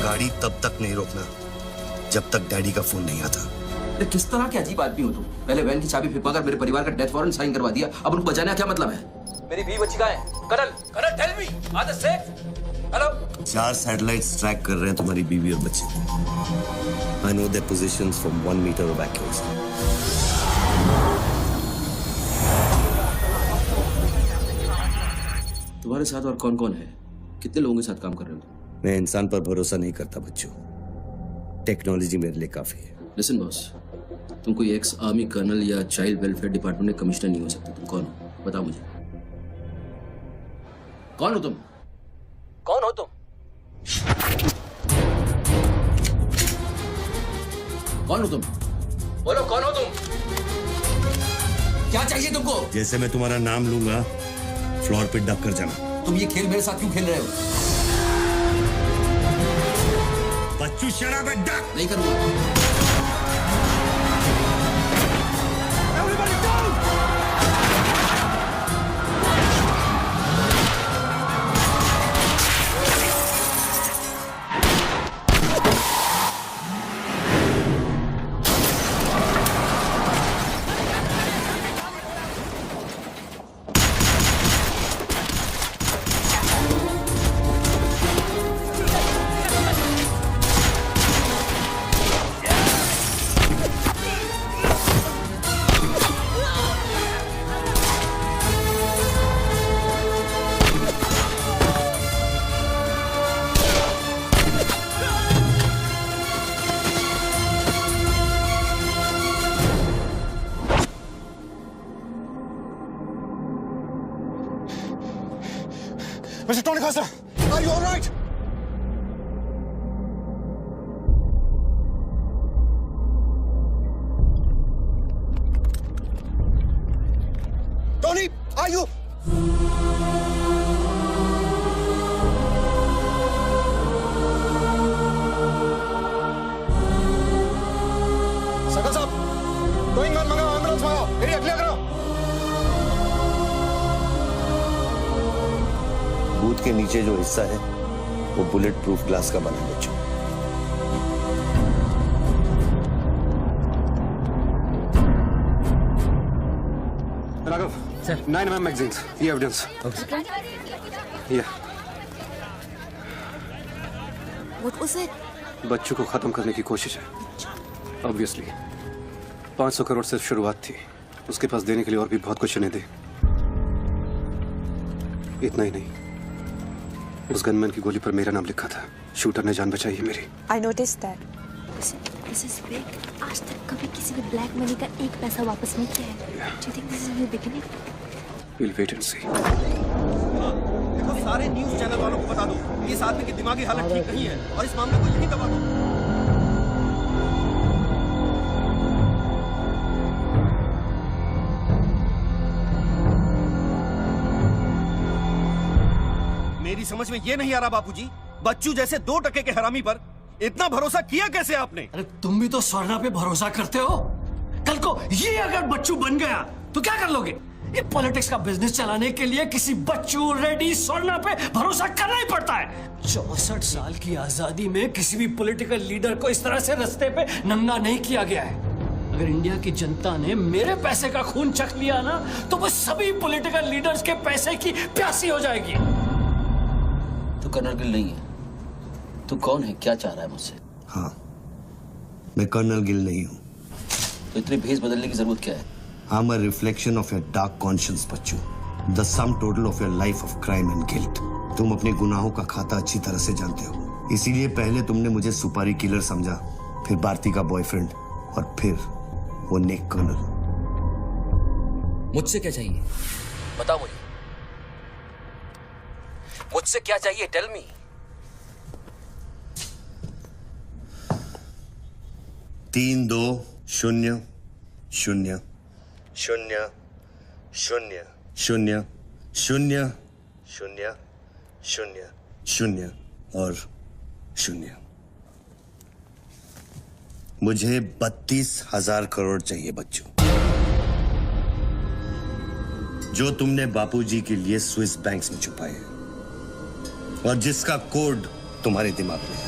गाड़ी तब तक नहीं रोकना जब तक डैडी का फोन नहीं आता। किस तरह के अजीब आदमी हो तुम? पहले वैन की चाबी फिरवा कर मेरे परिवार का डेथ वारंट साइन करवा दिया, अब उनको बचाने का क्या मतलब है? मेरी बीवी बच्ची कहाँ है? Colonel tell me, are they safe? Hello. 4 satellites track कर रहे हैं तुम्हारी बीवी और बच्चे को। I know their positions from 1 metre of accuracy. तुम्हारे साथ और कौन कौन है? कितने लोगों के साथ काम कर रहे हो? मैं इंसान पर भरोसा नहीं करता बच्चों, टेक्नोलॉजी मेरे लिए काफी है। लिसन बॉस, तुम कोई एक्स आर्मी कर्नल या चाइल्ड वेलफेयर डिपार्टमेंट में कमिश्नर नहीं हो सकते। तुम कौन हो? बताओ मुझे, कौन हो तुम? कौन हो तुम? कौन हो तुम? बोलो कौन हो तुम? क्या चाहिए तुमको? जैसे मैं तुम्हारा नाम लूंगा फ्लोर पे डक कर जाना। तुम ये खेल मेरे साथ क्यों खेल रहे हो? बच्चू शराब है, डक। नहीं करूंगा। Mr. Tony Costa, are you all right? Tony, are you? Sakal साहब, गोइंग मैन मंगाओ, एम्बुलेंस मंगाओ, एरिया क्लियर करो। बूथ के नीचे जो हिस्सा है वो बुलेट प्रूफ ग्लास का बना है बच्चों। राघव सर, 9mm मैगजीन्स, ये एविडेंस। ये What was it? बच्चों को खत्म करने की कोशिश है। ऑब्वियसली 500 करोड़ सिर्फ शुरुआत थी, उसके पास देने के लिए और भी बहुत कुछ इन्हें दे। इतना ही नहीं, उस गनमैन की गोली पर मेरा नाम लिखा था। शूटर ने जान बचाई है मेरी। I noticed that. This is big. आज तक कभी किसी ने ब्लैक मनी का एक पैसा वापस नहीं किया है। Do you think this is a new beginning? We'll wait and see. देखो, सारे न्यूज़ चैनल वालों को बता दो कि इस आदमी की दिमागी हालत ठीक नहीं है और इस मामले को यहीं दबा दो। मेरी समझ में ये नहीं आ रहा बापूजी, बच्चू जैसे 2 टके के हरामी पर इतना भरोसा किया कैसे आपने? अरे तुम भी तो स्वर्णा पे भरोसा करते हो। कल को ये अगर बच्चू बन गया तो क्या कर लोगे? ये पॉलिटिक्स का बिजनेस चलाने के लिए किसी बच्चू रेडी स्वर्णा पे भरोसा करना ही पड़ता है। 64 साल की आजादी में किसी भी पॉलिटिकल लीडर को इस तरह से रास्ते पे नंगा नहीं किया गया है। अगर इंडिया की जनता ने मेरे पैसे का खून चख लिया ना तो वो सभी पॉलिटिकल लीडर्स के पैसे की प्यासी हो जाएगी। तू कर्नल गिल नहीं है। तू कौन है, क्या चाह रहा है मुझसे? हाँ, मैं कर्नल गिल नहीं हूँ। तो इतनी भेस बदलने की जरूरत क्या है? I'm a reflection of your dark conscience, Bachchu. The sum total of your life of crime and guilt। तुम अपने गुनाहों का खाता अच्छी तरह से जानते हो, इसीलिए पहले तुमने मुझे सुपारी किलर समझा, फिर भारती का बॉयफ्रेंड और फिर वो नेक कर्नल। मुझसे क्या चाहिए? बताओ मुझे, मुझसे क्या चाहिए? Tell me. तीन दो शून्य शून्य शून्य शून्य शून्य शून्य शून्य शून्य शून्य और शून्य। मुझे 32,000 करोड़ चाहिए बच्चों, जो तुमने बापूजी के लिए स्विस बैंक्स में छुपाए हैं और जिसका कोड तुम्हारे दिमाग में है।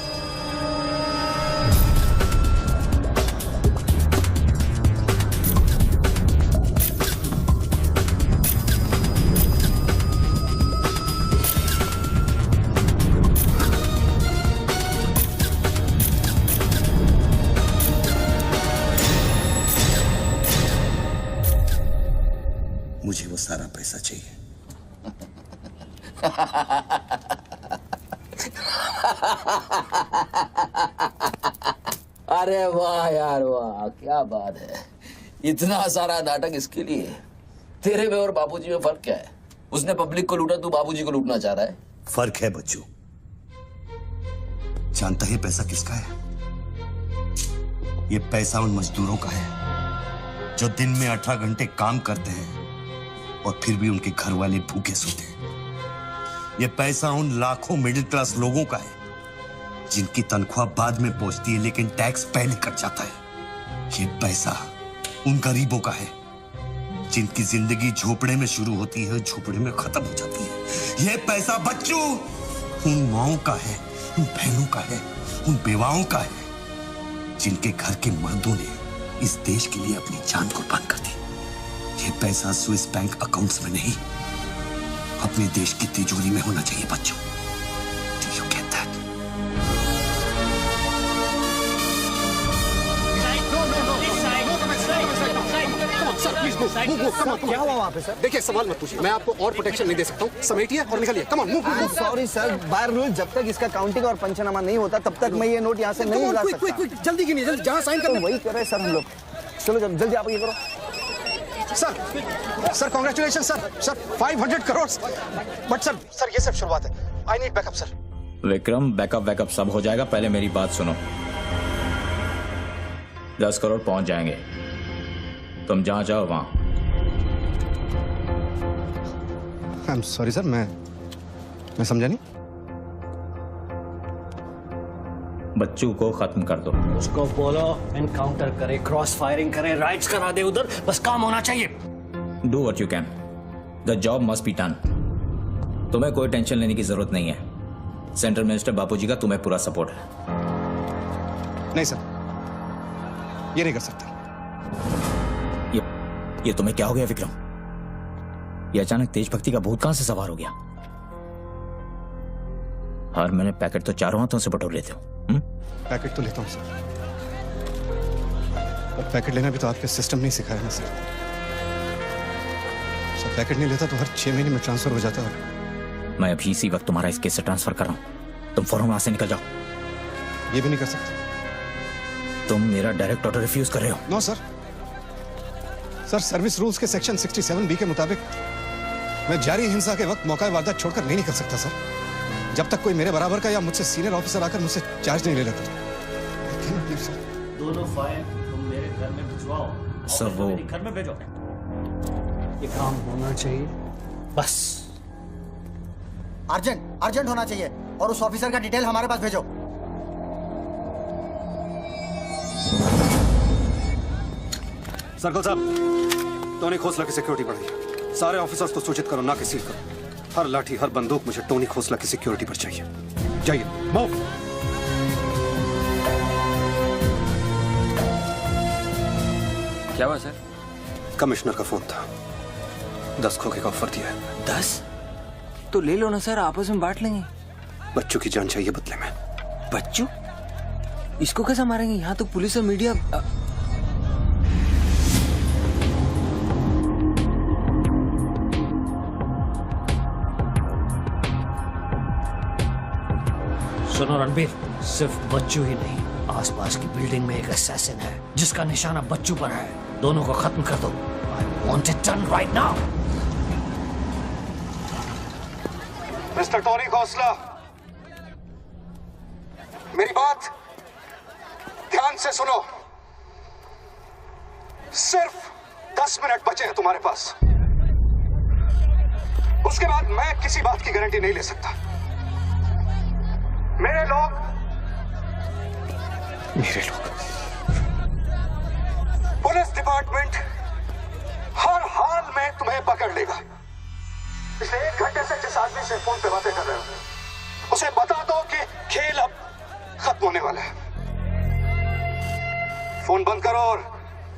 मुझे वो सारा पैसा चाहिए। अरे वाह यार वाह, क्या बात है। इतना सारा नाटक इसके लिए? तेरे में और बापूजी में फर्क क्या है? उसने पब्लिक को लूटा, तू बापूजी को लूटना चाह रहा है। फर्क है बच्चू। जानता है पैसा किसका है? ये पैसा उन मजदूरों का है जो दिन में 18 घंटे काम करते हैं और फिर भी उनके घर वाले भूखे सोते हैं। ये पैसा उन लाखों मिडिल क्लास लोगों का है जिनकी तनख्वाह बाद में पहुंचती है लेकिन टैक्स पहले कट जाता है। ये पैसा उन गरीबों का है जिनकी जिंदगी झोपड़े में शुरू होती है, झोपड़े में खत्म हो जाती है। ये पैसा बच्चों उन माओं का है, उन बहनों का है, उन बेवाओं का है जिनके घर के मर्दों ने इस देश के लिए अपनी जान कुर्बान कर दी। ये पैसा स्विस बैंक अकाउंट्स में नहीं, अपने देश की तिजोरी में होना चाहिए बच्चों। Do you get that? क्या हुआ वहाँ पे सर? देखिए सवाल मत पूछिए, मैं आपको और प्रोटेक्शन नहीं दे सकता हूँ। समेटिए और निकलिए। कम on move. Sorry sir, by rule जब तक इसका काउंटिंग और पंचनामा नहीं होता तब तक मैं ये नोट यहाँ से नहीं ला सकता। क्विक जल्दी गिनिए, जल्दी जहाँ साइन करना वही कर रहे हैं सर हम लोग। चलो जल्दी आप ये करो। Sir congratulation sir 500 crore. But sir ये सब शुरुआत है। I need backup sir. Vikram, backup सब हो जाएगा, पहले मेरी बात सुनो। 10 करोड़ पहुंच जाएंगे, तुम जहां जाओ वहां। आई एम सॉरी सर, मैं समझा नहीं। बच्चू को खत्म कर दो। उसको बोलो एनकाउंटर करे, क्रॉस फायरिंग करे, राइड्स करा दे उधर, बस काम होना चाहिए। Do what you can, the job must be done. तुम्हें कोई टेंशन लेने की जरूरत नहीं है। सेंट्रल मिनिस्टर बापूजी का तुम्हें पूरा सपोर्ट है। नहीं सर, ये नहीं कर सकता। ये तुम्हें क्या हो गया विक्रम? ये अचानक देशभक्ति का भूत कहां से सवार हो गया? हर महीने पैकेट तो चारों हाथों से बटोर लेते हो। पैकेट तो लेता हूँ सर, पर पैकेट लेना भी तो आपके सिस्टम नहीं सिखाया ना सर। पैकेट नहीं लेता तो हर 6 महीने में ट्रांसफर हो जाता है। मैं अभी इसी वक्त तुम्हारा इस केस से ट्रांसफर कर रहा हूं। तुम फौरन वहां से निकल जाओ। ये भी नहीं कर सकते। तुम मेरा डायरेक्ट ऑर्डर रिफ्यूज कर रहे हो। नो सर, सर्विस रूल्स के सेक्शन 67B के मुताबिक मैं जारी हिंसा के वक्त मौका वारदात छोड़कर नहीं निकल सकता सर, जब तक कोई मेरे बराबर का या मुझसे सीनियर ऑफिसर आकर मुझसे चार्ज नहीं ले लेता। दोनों फाइल तुम मेरे घर में भिजवाओ। सर वो घर में भेजो। ये काम होना चाहिए बस। अर्जेंट होना चाहिए और उस ऑफिसर का डिटेल हमारे पास भेजो। सर्कल साहब, टोनी खोसला की सिक्योरिटी बढ़ाइए। सारे ऑफिसर्स को सूचित करो, ना कि सील करो। हर लाठी, हर बंदूक मुझे टोनी खोसला की सिक्योरिटी पर चाहिए। जाइए, मूव। क्या हुआ सर? कमिश्नर का फोन था, 10 खोखे का ऑफर दिया है। 10? तो ले लो ना सर, आपस में बांट लेंगे। बच्चों की जान चाहिए बदले में। बच्चू? इसको कैसे मारेंगे? यहाँ तो पुलिस और मीडिया। सुनो रणबीर, सिर्फ बच्चू ही नहीं, आसपास की बिल्डिंग में एक असैसिन है जिसका निशाना बच्चू पर है। दोनों को खत्म कर दो। I want it done right now. Mister Tony Khosla, मेरी बात ध्यान से सुनो। सिर्फ 10 मिनट बचे हैं तुम्हारे पास। उसके बाद मैं किसी बात की गारंटी नहीं ले सकता। मेरे लोग पुलिस डिपार्टमेंट हर हाल में तुम्हें पकड़ लेगा। पिछले 1 घंटे से जिस आदमी से फोन पे बातें कर रहे हो उसे बता दो कि खेल अब खत्म होने वाला है। फोन बंद करो और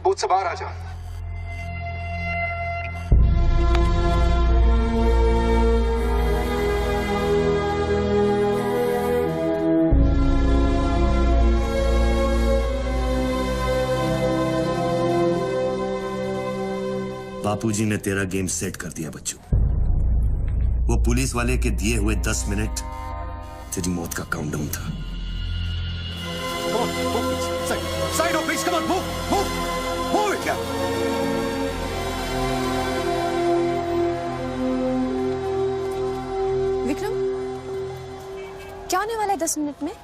बूथ से बाहर आ जाओ। बापूजी ने तेरा गेम सेट कर दिया बच्चू। वो पुलिस वाले के दिए हुए 10 मिनट तेरी मौत का काउंटडाउन था। Side of please, come on, move it, yeah. Vikram, क्या होने वाला है 10 मिनट में?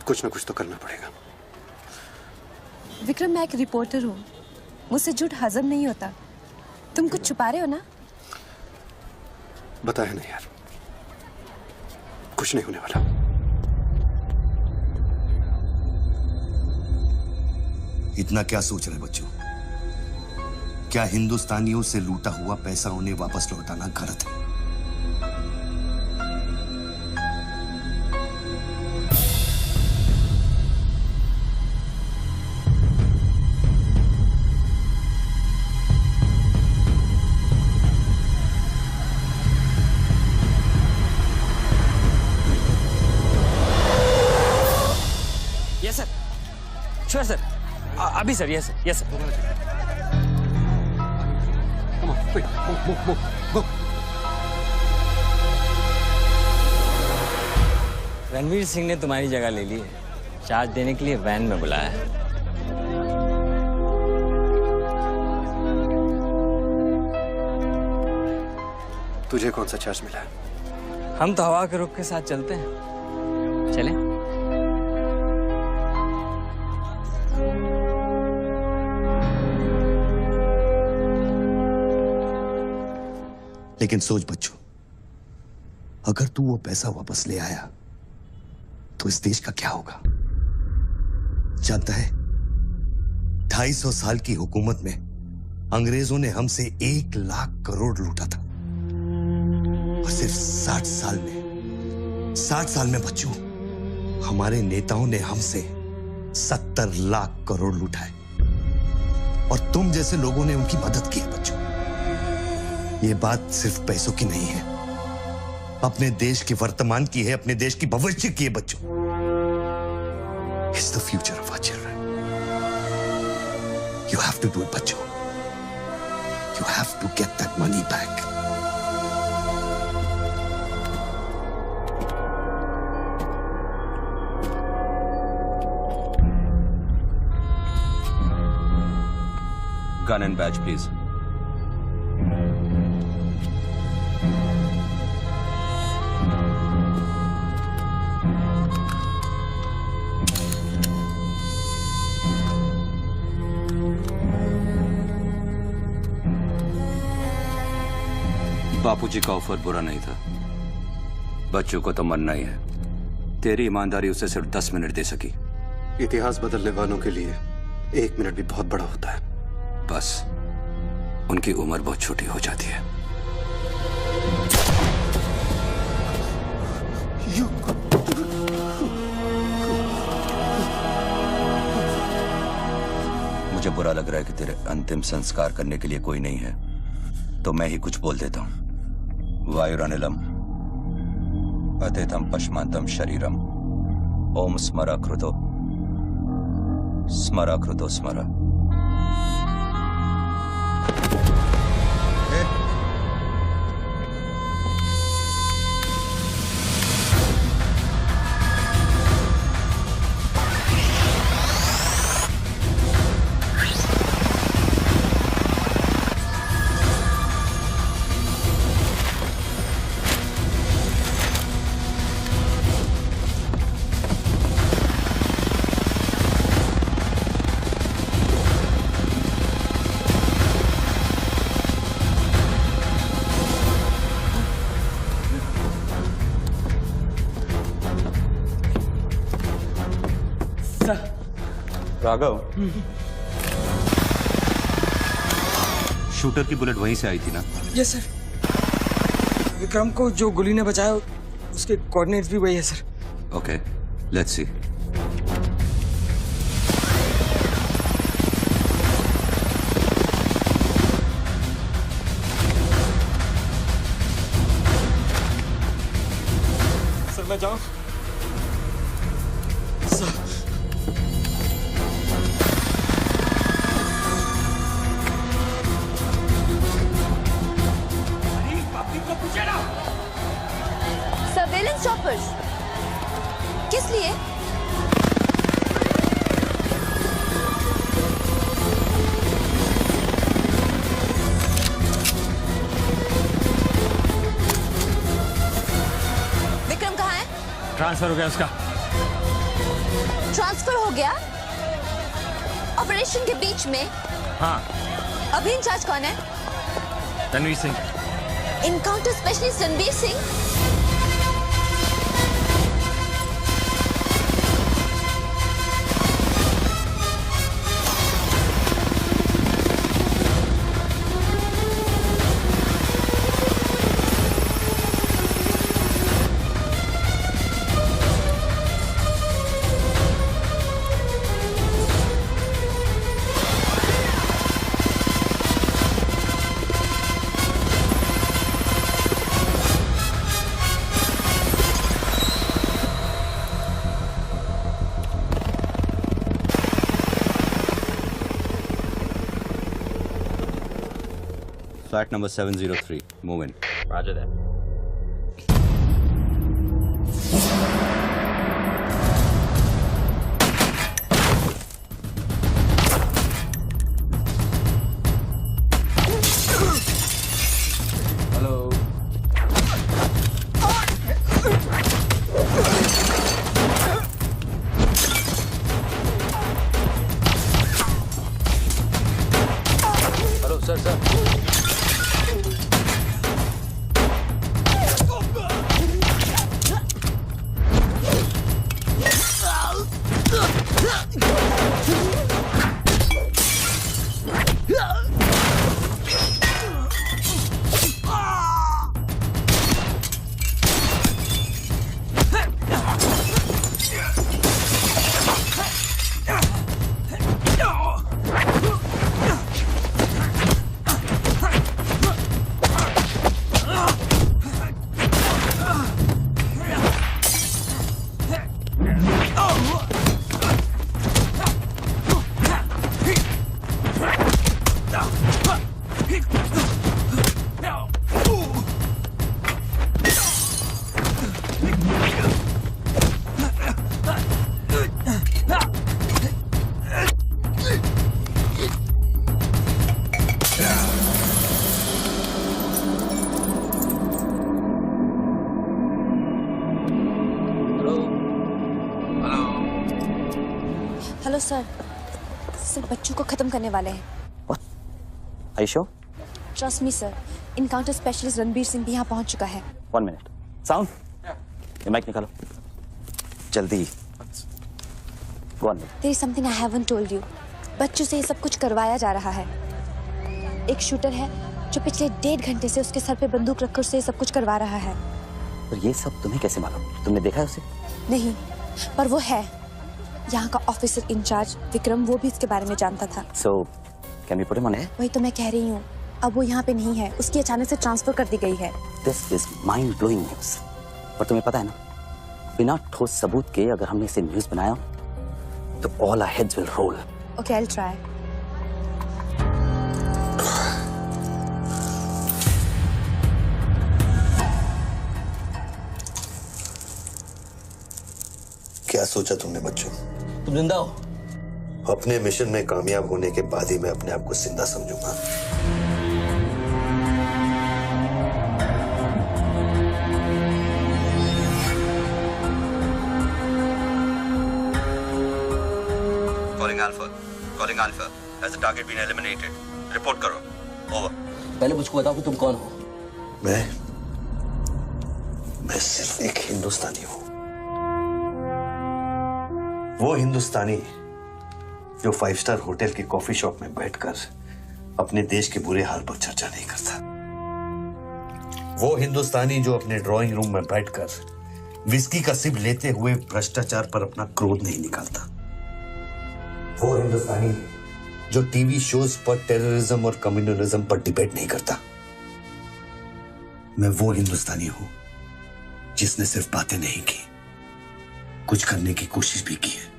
कुछ ना कुछ तो करना पड़ेगा। विक्रम, मैं एक रिपोर्टर हूँ, मुझसे झूठ हजम नहीं होता। तुम कुछ छुपा रहे हो ना? बताया नहीं यार, कुछ नहीं होने वाला। इतना क्या सोच रहे बच्चों? क्या हिंदुस्तानियों से लूटा हुआ पैसा उन्हें वापस लौटाना गलत है? यस सर, श्योर सर, अभी sir, yes sir, yes sir. Come on, quick, move, go. Ranveer Singh ने तुम्हारी जगह ले ली है, चार्ज देने के लिए वैन में बुलाया है। तुझे कौन सा चार्ज मिला है? हम तो हवा के रुख के साथ चलते हैं, चले? लेकिन सोच बच्चों, अगर तू वो पैसा वापस ले आया तो इस देश का क्या होगा? जानता है, 250 साल की हुकूमत में अंग्रेजों ने हमसे 1 लाख करोड़ लूटा था और सिर्फ 60 साल में बच्चों, हमारे नेताओं ने हमसे 70 लाख करोड़ लूटा है और तुम जैसे लोगों ने उनकी मदद की है बच्चों। ये बात सिर्फ पैसों की नहीं है, अपने देश के वर्तमान की है, अपने देश की भविष्य की है बच्चों। It's the future of our children. You have to do it बच्चों। You have to get that money back. Gun and badge, please. बापूजी का ऑफर बुरा नहीं था, बच्चों को तो मरना ही है। तेरी ईमानदारी उसे सिर्फ 10 मिनट दे सकी। इतिहास बदलने वालों के लिए 1 मिनट भी बहुत बड़ा होता है। बस उनकी उम्र बहुत छोटी हो जाती है। बुरा लग रहा है कि तेरे अंतिम संस्कार करने के लिए कोई नहीं है, तो मैं ही कुछ बोल देता हूं। वायुरानिलम अतिथम पश्मांतम शरीरम ओम स्मरा कृतो स्मरा कृतो स्मरा। राघव, शूटर की बुलेट वहीं से आई थी ना? Yes sir. विक्रम को जो गोली ने बचाया उसके कोऑर्डिनेट्स भी वही है sir. Okay, let's see. Sir मैं जाऊं? सर्वेलेंस चॉपर्स किस लिए? विक्रम कहाँ है? ट्रांसफर हो गया उसका। ट्रांसफर हो गया? ऑपरेशन के बीच में? हाँ। अभी इंचार्ज कौन है? Ranveer Singh. Encounter specialist Ranveer Singh? Flat number 703. Move in. Roger that. Hello sir sir. Hello sir. Sir बच्चों को खत्म करने वाले हैं। Are you sure? Trust me sir. Encounter specialist Ranbir Singh भी यहाँ पहुँच चुका है। 1 minute. Sound? ये माइक निकालो जल्दी। Go on. There is something I haven't told you. बच्चों से ये सब कुछ करवाया जा रहा है। एक शूटर है जो पिछले 1.5 घंटे से उसके सर पे बंदूक रखकर उससे ये सब कुछ करवा रहा है। पर ये सब तुम्हें कैसे मालूम? तुमने देखा है उसे? नहीं, पर वो है। यहाँ का ऑफिसर इंचार्ज विक्रम, वो भी इसके बारे में जानता था। So, can we put him on air? वही तो मैं कह रही हूँ, अब वो यहाँ पे नहीं है, उसकी अचानक से ट्रांसफर कर दी गई है। This is mind-blowing news. और तुम्हें पता है ना, बिना ठोस सबूत के अगर हमने इसे न्यूज बनाया तो all our heads will roll. Okay, I'll try. क्या सोचा तुमने बच्चों? तुम जिंदा हो? अपने मिशन में कामयाब होने के बाद ही मैं अपने आप को जिंदा समझूंगा। Calling Alpha. Has the target been eliminated? Report करो. Over. पहले मुझको बताओ कि तुम कौन हो? मैं सिर्फ एक हिंदुस्तानी हूं। वो हिंदुस्तानी जो 5 स्टार होटल की कॉफी शॉप में बैठकर अपने देश के बुरे हाल पर चर्चा नहीं करता। वो हिंदुस्तानी जो अपने ड्राइंग रूम में बैठकर विस्की का सिप लेते हुए भ्रष्टाचार पर अपना क्रोध नहीं निकालता। वो हिंदुस्तानी जो टीवी शोज पर टेररिज्म और कम्युनलिज्म पर डिबेट नहीं करता। मैं वो हिंदुस्तानी हूं जिसने सिर्फ बातें नहीं की, कुछ करने की कोशिश भी की है।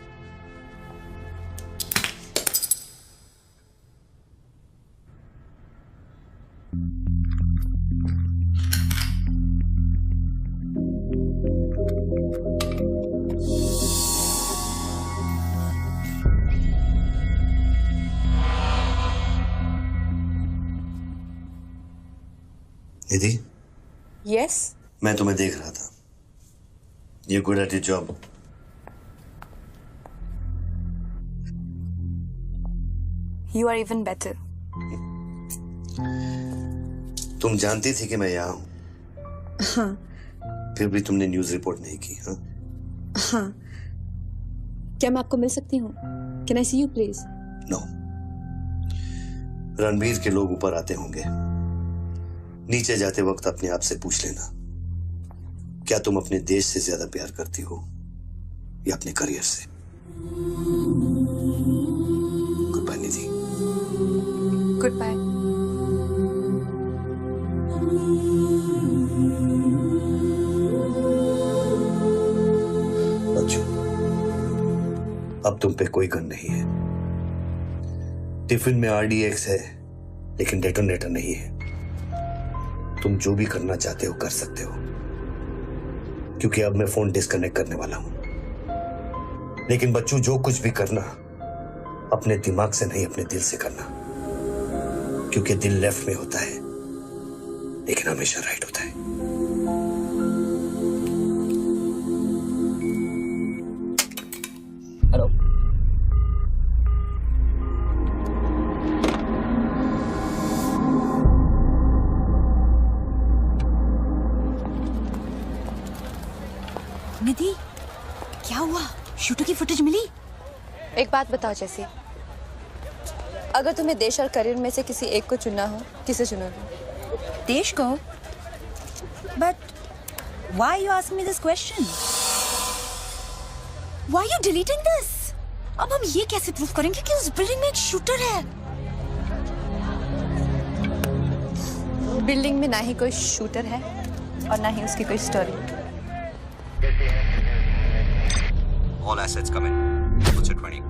निधि, Yes? मैं तुम्हें देख रहा था। You're good at your job. You are even better. तुम जानती थी कि मैं यहाँ हूं, हाँ, फिर भी तुमने न्यूज रिपोर्ट नहीं की। हाँ? हाँ। क्या मैं आपको मिल सकती हूँ? Can I see you, please? No. Ranbir के लोग ऊपर आते होंगे, नीचे जाते वक्त अपने आप से पूछ लेना, क्या तुम अपने देश से ज्यादा प्यार करती हो या अपने करियर से? Goodbye Nidhi. Goodbye. बच्चों, अब तुम पे कोई गन नहीं है। टिफिन में RDX है, लेकिन डेटोनेटर नहीं है। तुम जो भी करना चाहते हो कर सकते हो, क्योंकि अब मैं फोन डिस्कनेक्ट करने वाला हूं। लेकिन बच्चों, जो कुछ भी करना अपने दिमाग से नहीं, अपने दिल से करना, क्योंकि दिल लेफ्ट में होता है लेकिन हमेशा राइट होता है। हेलो। निधि, क्या हुआ? शूटर की फुटेज मिली? एक बात बताओ जैसी, अगर तुम्हें देश और करियर में से किसी एक को चुनना हो, किसे चुनोगे? देश को? But why you ask me this question? Why you deleting this? अब हम ये कैसे प्रूफ करेंगे कि उस बिल्डिंग में एक शूटर है? बिल्डिंग में ना ही कोई शूटर है और ना ही उसकी कोई story. All assets come in. What's your 20?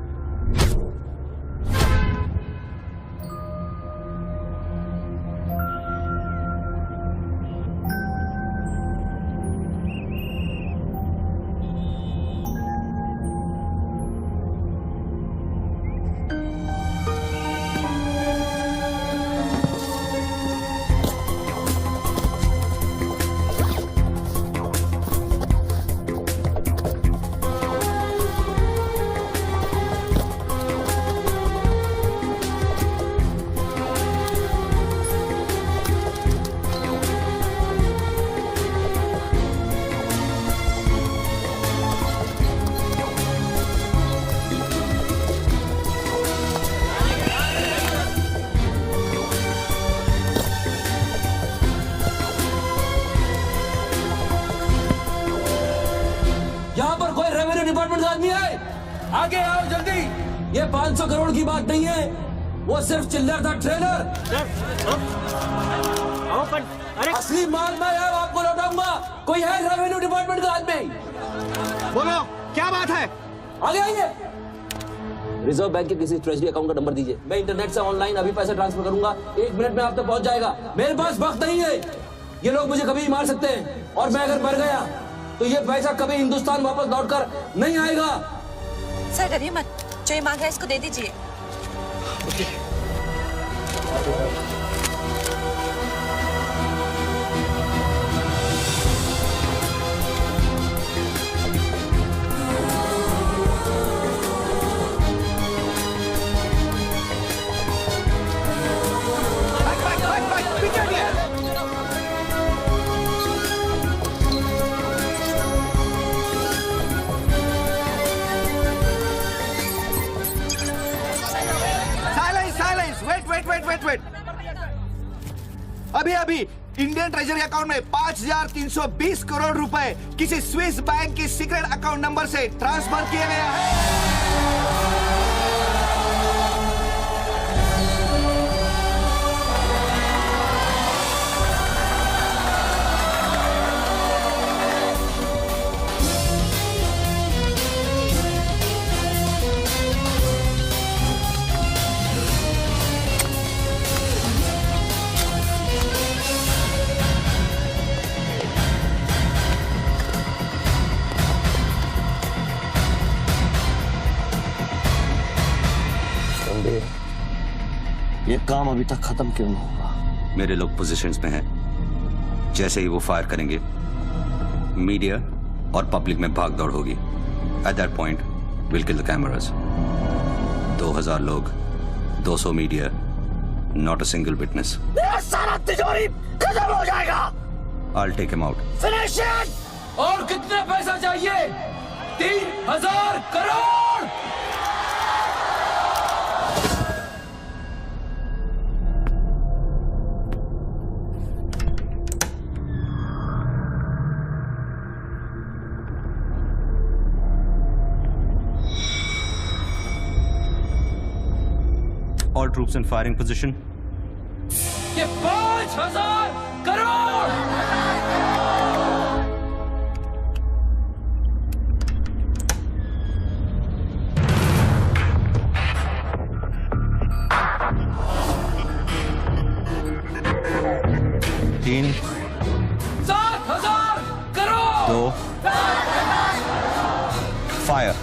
आगे आओ जल्दी। ये 500 करोड़ की बात नहीं है, वो सिर्फ चिल्लर था, ट्रेलर। असली माल मैं आपको लौटाऊंगा। कोई है रेवेन्यू डिपार्टमेंट का आदमी? बोलो क्या बात है? आगे आइए। रिजर्व बैंक के किसी ट्रेजरी अकाउंट का नंबर दीजिए, मैं इंटरनेट से ऑनलाइन अभी पैसा ट्रांसफर करूंगा, 1 मिनट में आप तक पहुंच जाएगा। मेरे पास वक्त नहीं है, ये लोग मुझे कभी भी मार सकते हैं, और मैं अगर मर गया तो ये पैसा कभी हिंदुस्तान वापस लौटकर नहीं आएगा। सर डरिए मत, जो ये मांग रहा है इसको दे दीजिए। वेट। अभी इंडियन ट्रेजरी अकाउंट में 5,320 करोड़ रुपए किसी स्विस बैंक की सीक्रेट अकाउंट नंबर से ट्रांसफर किए गए हैं। ये काम अभी तक खत्म क्यों नहीं हुआ? मेरे लोग पोजीशंस में हैं। जैसे ही वो फायर करेंगे, मीडिया और पब्लिक में भाग दौड़ होगी। At that point will kill the cameras. 2000 लोग, 200 media, not a single witness. सारा तिजोरी खत्म हो जाएगा। I'll take him out. Finish it. और कितने पैसा चाहिए? 3000 crore. All troops in firing position. ये 5000 करोड़। तीन, 7000 करोड़। 2, फायर।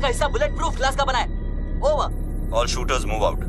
हिस्सा बुलेट प्रूफ ग्लास का बना है। Over. All shooters move out.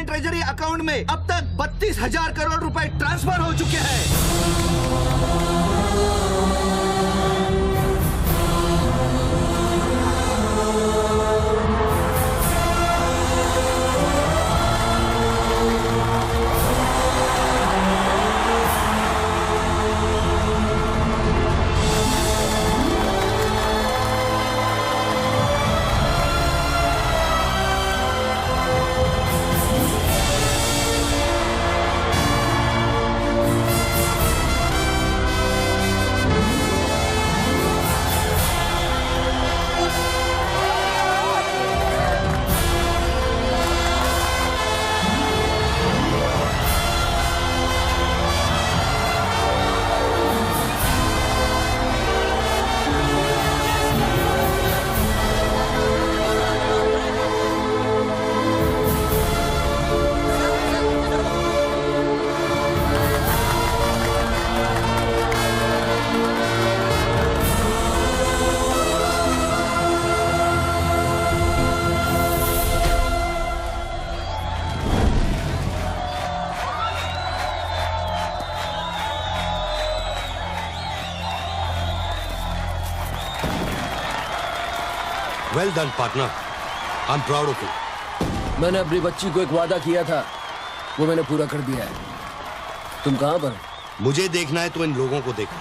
Indian treasury account में अब तक 32,000 करोड़ रुपए ट्रांसफर हो चुके हैं। Well done, partner. I'm proud of you. मैंने अपनी बच्ची को एक वादा किया था, वो मैंने पूरा कर दिया है। तुम कहाँ पर? मुझे देखना है तो इन लोगों को देखो,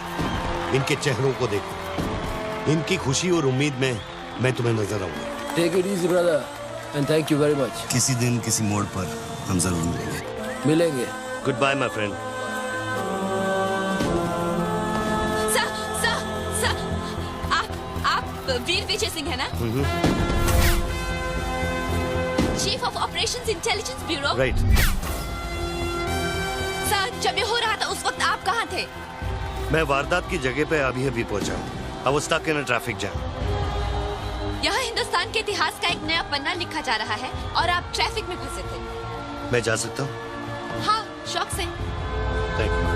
इनके चेहरों को देखो, इनकी खुशी और उम्मीद में मैं तुम्हें नजर आऊंगा। Take it easy, brother, and thank you very much. किसी दिन किसी मोड़ पर हम जरूर मिलेंगे। Goodbye, my friend. सर, आप वीर विजय सिंह है ना? Chief of operations intelligence bureau. Right. Sir, जब ये हो रहा था उस वक्त आप कहाँ थे? मैं वारदात की जगह पे अभी पहुंचा। I was stuck in a traffic jam. यहाँ हिंदुस्तान के इतिहास का एक नया पन्ना लिखा जा रहा है और आप ट्रैफिक में फंसे थे। मैं जा सकता हूँ? हाँ, शौक से। Thank you.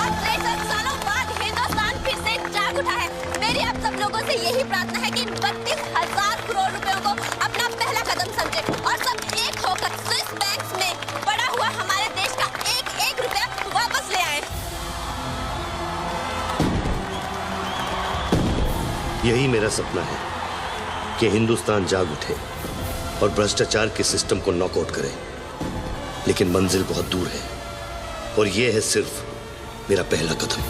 आज 63 सालों बाद हिंदुस्तान फिर से जाग उठा है। मेरी आप सब लोगों से यही प्रार्थना है कि 32,000 करोड़ रुपयों को अपना पहला कदम समझे और सब एक होकर स्विस बैंक्स में पड़ा हुआ हमारे देश का एक रुपया वापस ले आए। यही मेरा सपना है कि हिंदुस्तान जाग उठे और भ्रष्टाचार के सिस्टम को नॉकआउट करे, लेकिन मंजिल बहुत दूर है और यह है सिर्फ मेरा पहला कदम।